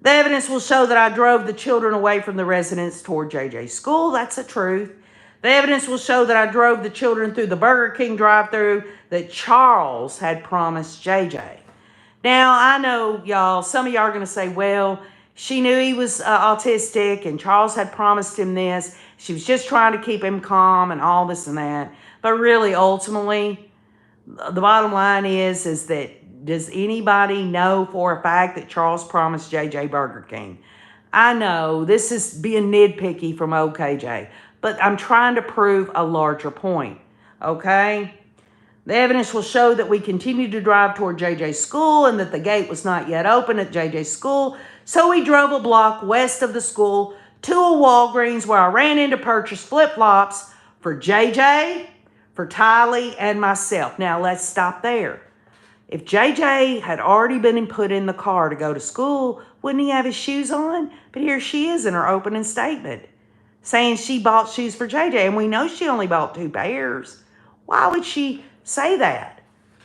B: The evidence will show that I drove the children away from the residence toward JJ's school. That's the truth. The evidence will show that I drove the children through the Burger King drive-thru that Charles had promised JJ. Now, I know, y'all, some of y'all are going to say, well, she knew he was autistic and Charles had promised him this. She was just trying to keep him calm and all this and that. But really, ultimately, the bottom line is that does anybody know for a fact that Charles promised JJ Burger King? I know this is being nitpicky from OKJ, but I'm trying to prove a larger point, okay? The evidence will show that we continued to drive toward JJ's school and that the gate was not yet open at JJ's school, so we drove a block west of the school to a Walgreens where I ran in to purchase flip-flops for JJ, for Tylee, and myself. Now, let's stop there. If JJ had already been put in the car to go to school, wouldn't he have his shoes on? But here she is in her opening statement saying she bought shoes for JJ, and we know she only bought 2 pairs. Why would she say that?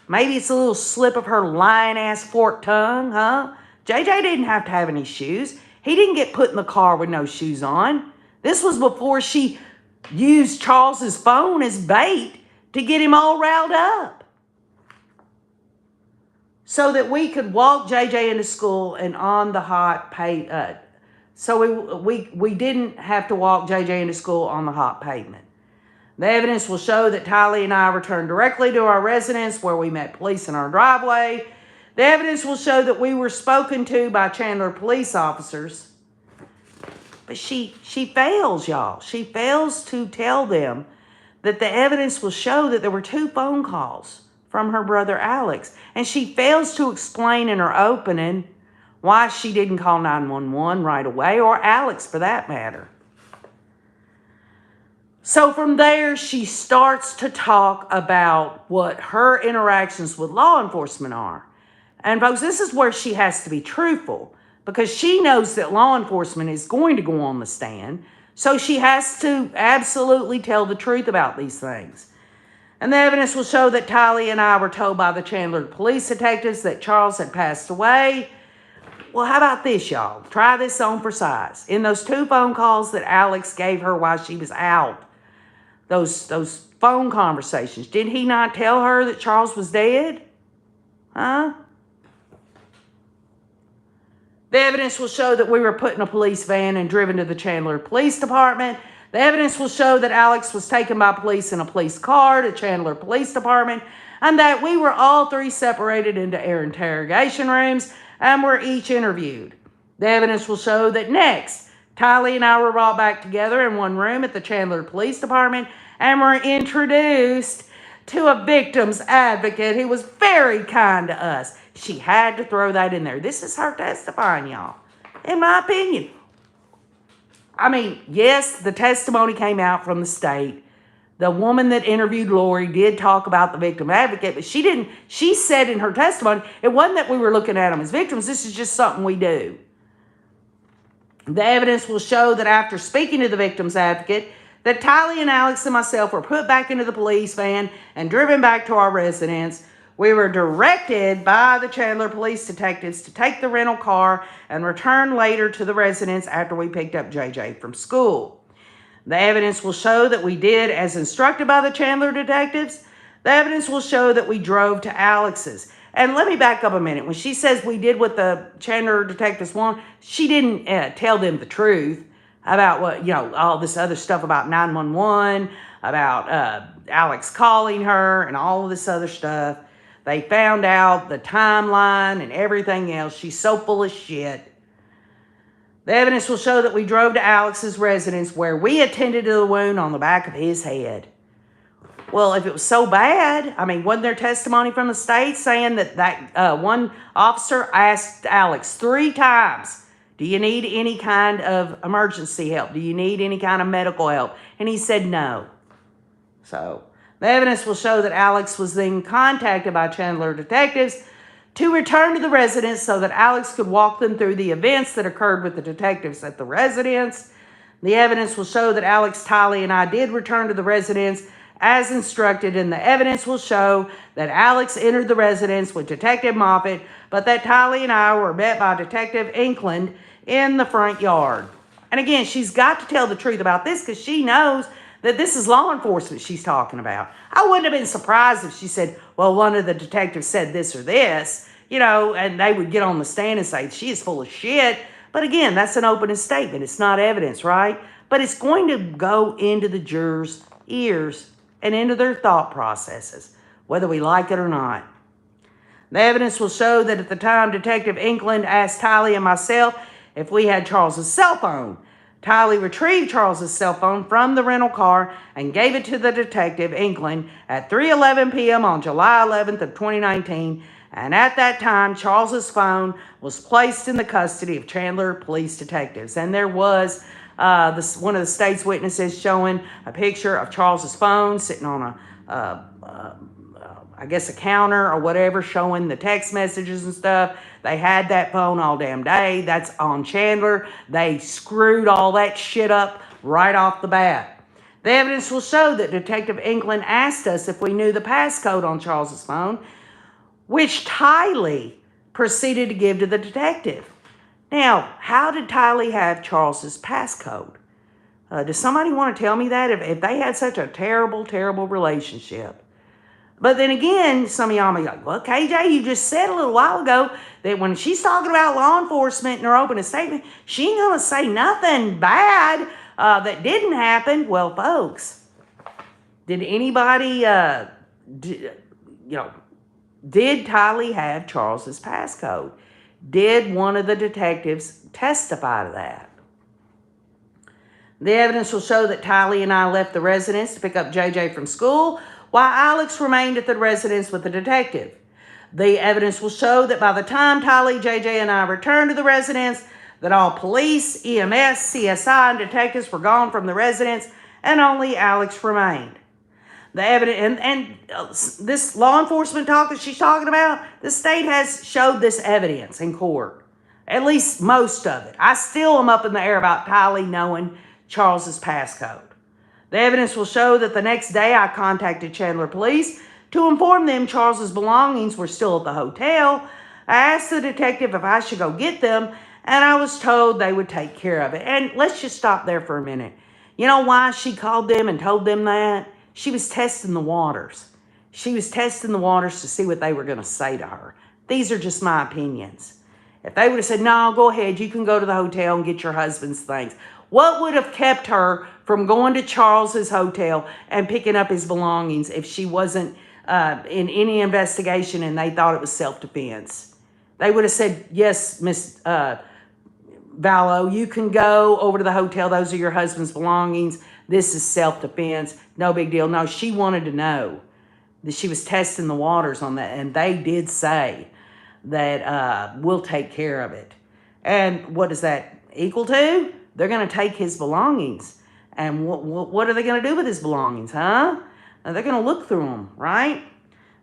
B: Maybe it's a little slip of her lying-ass forked tongue, huh? JJ didn't have to have any shoes. He didn't get put in the car with no shoes on. This was before she used Charles's phone as bait to get him all riled up, so that we could walk JJ into school and on the hot pavement. So we didn't have to walk JJ into school on the hot pavement. The evidence will show that Tylee and I returned directly to our residence where we met police in our driveway. The evidence will show that we were spoken to by Chandler police officers. But she fails, y'all. She fails to tell them that the evidence will show that there were 2 phone calls from her brother Alex. And she fails to explain in her opening why she didn't call 911 right away, or Alex for that matter. So from there, she starts to talk about what her interactions with law enforcement are. And folks, this is where she has to be truthful, because she knows that law enforcement is going to go on the stand. So she has to absolutely tell the truth about these things. And the evidence will show that Tylee and I were told by the Chandler police detectives that Charles had passed away. Well, how about this, y'all? Try this on for size. In those 2 phone calls that Alex gave her while she was out, those phone conversations, did he not tell her that Charles was dead? Huh? The evidence will show that we were put in a police van and driven to the Chandler Police Department. The evidence will show that Alex was taken by police in a police car to Chandler Police Department, and that we were all 3 separated into air interrogation rooms and were each interviewed. The evidence will show that next, Tylee and I were brought back together in one room at the Chandler Police Department and were introduced to a victim's advocate who was very kind to us. She had to throw that in there. This is her testifying, y'all, in my opinion. I mean, yes, the testimony came out from the state. The woman that interviewed Lori did talk about the victim advocate, but she said in her testimony, it wasn't that we were looking at them as victims. This is just something we do. The evidence will show that after speaking to the victim's advocate, that Tylee and Alex and myself were put back into the police van and driven back to our residence. We were directed by the Chandler police detectives to take the rental car and return later to the residence after we picked up JJ from school. The evidence will show that we did as instructed by the Chandler detectives. The evidence will show that we drove to Alex's. And let me back up a minute. When she says we did what the Chandler detectives want, she didn't tell them the truth about what, all this other stuff about 911, about Alex calling her and all of this other stuff. They found out the timeline and everything else. She's so full of shit. The evidence will show that we drove to Alex's residence where we attended to the wound on the back of his head. Well, if it was so bad, wasn't there testimony from the state saying that one officer asked Alex 3 times, Do you need any kind of emergency help? Do you need any kind of medical help? And he said no. So the evidence will show that Alex was then contacted by Chandler detectives to return to the residence so that Alex could walk them through the events that occurred with the detectives at the residence. The evidence will show that Alex, Tylee, and I did return to the residence as instructed, and the evidence will show that Alex entered the residence with Detective Moffat, but that Tylee and I were met by Detective Inkland in the front yard. And again, she's got to tell the truth about this because she knows that this is law enforcement she's talking about. I wouldn't have been surprised if she said, well, one of the detectives said this or this, and they would get on the stand and say, she is full of shit. But again, that's an opening statement. It's not evidence, right? But it's going to go into the jurors' ears and into their thought processes, whether we like it or not. The evidence will show that at the time Detective Inkland asked Tylee and myself if we had Charles's cell phone. Tylee retrieved Charles's cell phone from the rental car and gave it to the detective, Inkland, at 3:11 p.m. on July 11th of 2019. And at that time, Charles's phone was placed in the custody of Chandler police detectives. And there was one of the state's witnesses showing a picture of Charles's phone sitting on I guess a counter or whatever, showing the text messages and stuff. They had that phone all damn day. That's on Chandler. They screwed all that shit up right off the bat. The evidence will show that Detective Inkland asked us if we knew the passcode on Charles's phone, which Tylee proceeded to give to the detective. Now, how did Tylee have Charles's passcode? Does somebody want to tell me that? If they had such a terrible, terrible relationship. But then again, some of y'all may be like, well, KJ, you just said a little while ago that when she's talking about law enforcement in her opening statement, she ain't going to say nothing bad that didn't happen. Well, folks, did anybody, did Tylee have Charles's passcode? Did one of the detectives testify to that? The evidence will show that Tylee and I left the residence to pick up JJ from school, while Alex remained at the residence with the detective. The evidence will show that by the time Tylee, JJ, and I returned to the residence, that all police, EMS, CSI, and detectives were gone from the residence, and only Alex remained. The evidence, and this law enforcement talk that she's talking about, the state has showed this evidence in court. At least most of it. I still am up in the air about Tylee knowing Charles's passcode. The evidence will show that the next day I contacted Chandler Police to inform them Charles's belongings were still at the hotel. I asked the detective if I should go get them, and I was told they would take care of it. And let's just stop there for a minute. You know why she called them and told them that? She was testing the waters. She was testing the waters to see what they were going to say to her. These are just my opinions. If they would have said, no, go ahead, you can go to the hotel and get your husband's things. What would have kept her from going to Charles's hotel and picking up his belongings if she wasn't in any investigation and they thought it was self-defense? They would have said, yes, Miss Vallow, you can go over to the hotel. Those are your husband's belongings. This is self-defense. No big deal. No, she wanted to know that she was testing the waters on that. And they did say that we'll take care of it. And what does that equal to? They're going to take his belongings. And what are they going to do with his belongings, huh? They're going to look through them, right?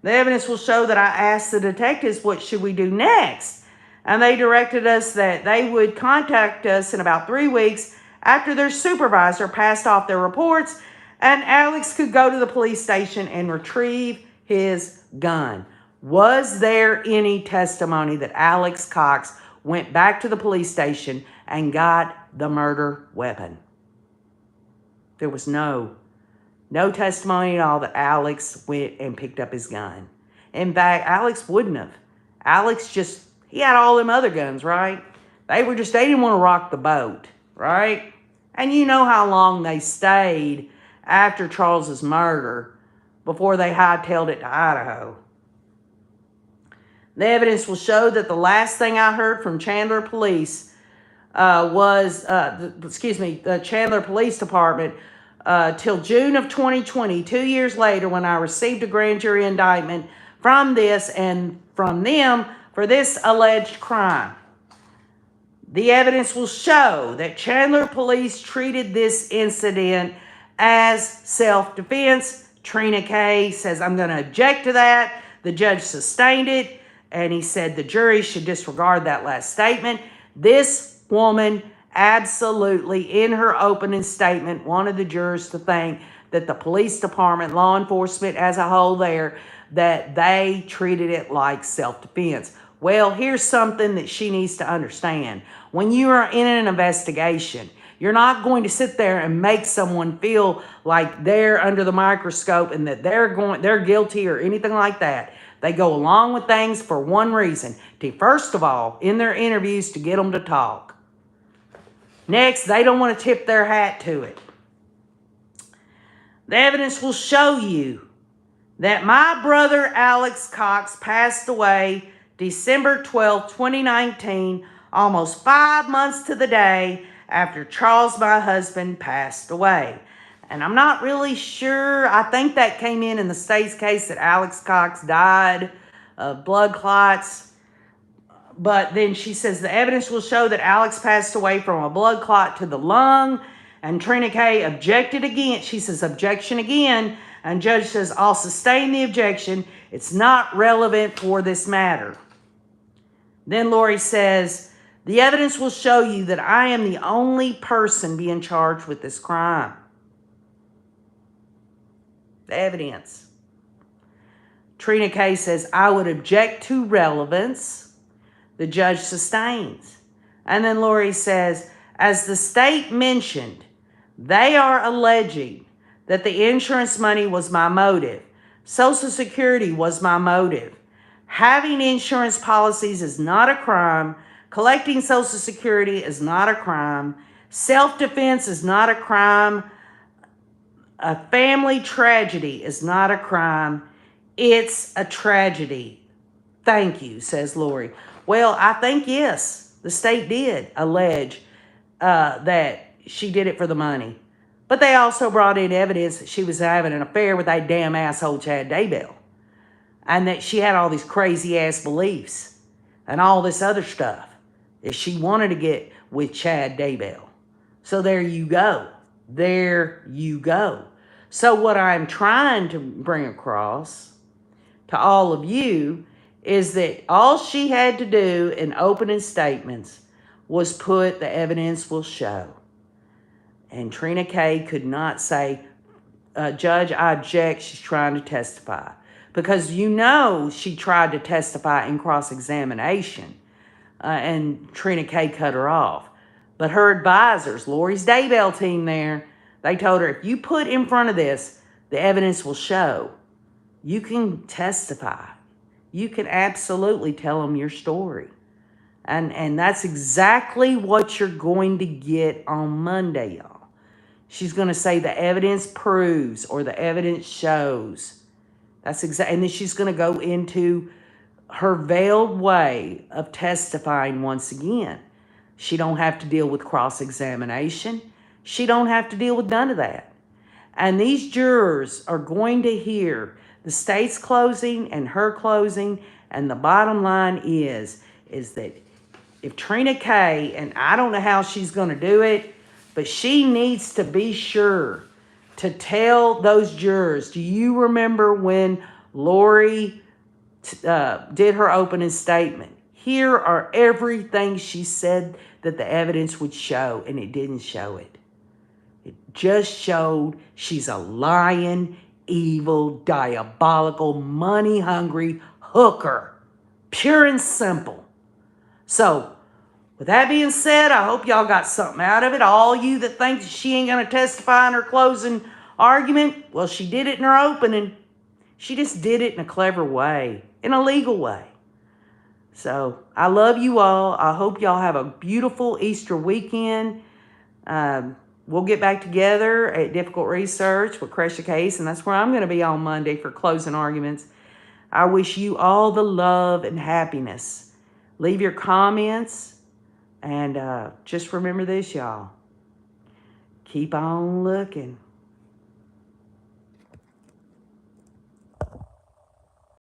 B: The evidence will show that I asked the detectives, what should we do next? And they directed us that they would contact us in about 3 weeks after their supervisor passed off their reports, and Alex could go to the police station and retrieve his gun. Was there any testimony that Alex Cox went back to the police station and got the murder weapon? There was no testimony at all that Alex went and picked up his gun. In fact, Alex wouldn't have. Alex he had all them other guns, right? They didn't want to rock the boat, right? And you know how long they stayed after Charles's murder before they hightailed it to Idaho. The evidence will show that the last thing I heard from Chandler Police the Chandler Police Department till June of 2020, 2 years later, when I received a grand jury indictment from this and from them for this alleged crime. The evidence will show that Chandler police treated this incident as self-defense. Trina K says, I'm going to object to that. The judge sustained it, and he said the jury should disregard that last statement. This woman absolutely, in her opening statement, wanted the jurors to think that the police department, law enforcement as a whole there, that they treated it like self-defense. Well, here's something that she needs to understand. When you are in an investigation, you're not going to sit there and make someone feel like they're under the microscope and that they're guilty or anything like that. They go along with things for one reason. First of all, in their interviews, to get them to talk. Next, they don't want to tip their hat to it. The evidence will show you that my brother Alex Cox passed away December 12, 2019, almost 5 months to the day after Charles, my husband, passed away. And I'm not really sure. I think that came in the state's case that Alex Cox died of blood clots. But then she says the evidence will show that Alex passed away from a blood clot to the lung. And Trina K objected again. She says, objection again. And judge says, I'll sustain the objection. It's not relevant for this matter. Then Lori says, the evidence will show you that I am the only person being charged with this crime. The evidence. Trina K says, I would object to relevance. The judge sustains. And then Lori says, as the state mentioned, they are alleging that the insurance money was my motive. Social Security was my motive. Having insurance policies is not a crime. Collecting Social Security is not a crime. Self-defense is not a crime. A family tragedy is not a crime. It's a tragedy. Thank you, says Lori. Well, I think, yes, the state did allege that she did it for the money. But they also brought in evidence that she was having an affair with that damn asshole Chad Daybell. And that she had all these crazy-ass beliefs and all this other stuff that she wanted to get with Chad Daybell. So there you go. There you go. So what I'm trying to bring across to all of you is that all she had to do in opening statements was put the evidence will show. And Trina K could not say, Judge, I object, she's trying to testify. Because you know she tried to testify in cross-examination. And Trina K cut her off. But her advisors, Lori's Daybell team there, they told her, if you put in front of this, the evidence will show. You can testify. You can absolutely tell them your story. And that's exactly what you're going to get on Monday, y'all. She's going to say the evidence proves or the evidence shows. That's exactly, and then she's going to go into her veiled way of testifying once again. She don't have to deal with cross-examination. She don't have to deal with none of that. And these jurors are going to hear the state's closing and her closing, and the bottom line is that if Trina K, and I don't know how she's going to do it, but she needs to be sure to tell those jurors, do you remember when Lori did her opening statement? Here are everything she said that the evidence would show, and it didn't show it. It just showed she's a lying, evil, diabolical, money-hungry hooker. Pure and simple. So, with that being said, I hope y'all got something out of it. All you that think she ain't going to testify in her closing argument, well, she did it in her opening. She just did it in a clever way, in a legal way. So, I love you all. I hope y'all have a beautiful Easter weekend. We'll get back together at Difficult Research with Cresha Case, and that's where I'm going to be on Monday for closing arguments. I wish you all the love and happiness. Leave your comments. And just remember this, y'all. Keep on looking.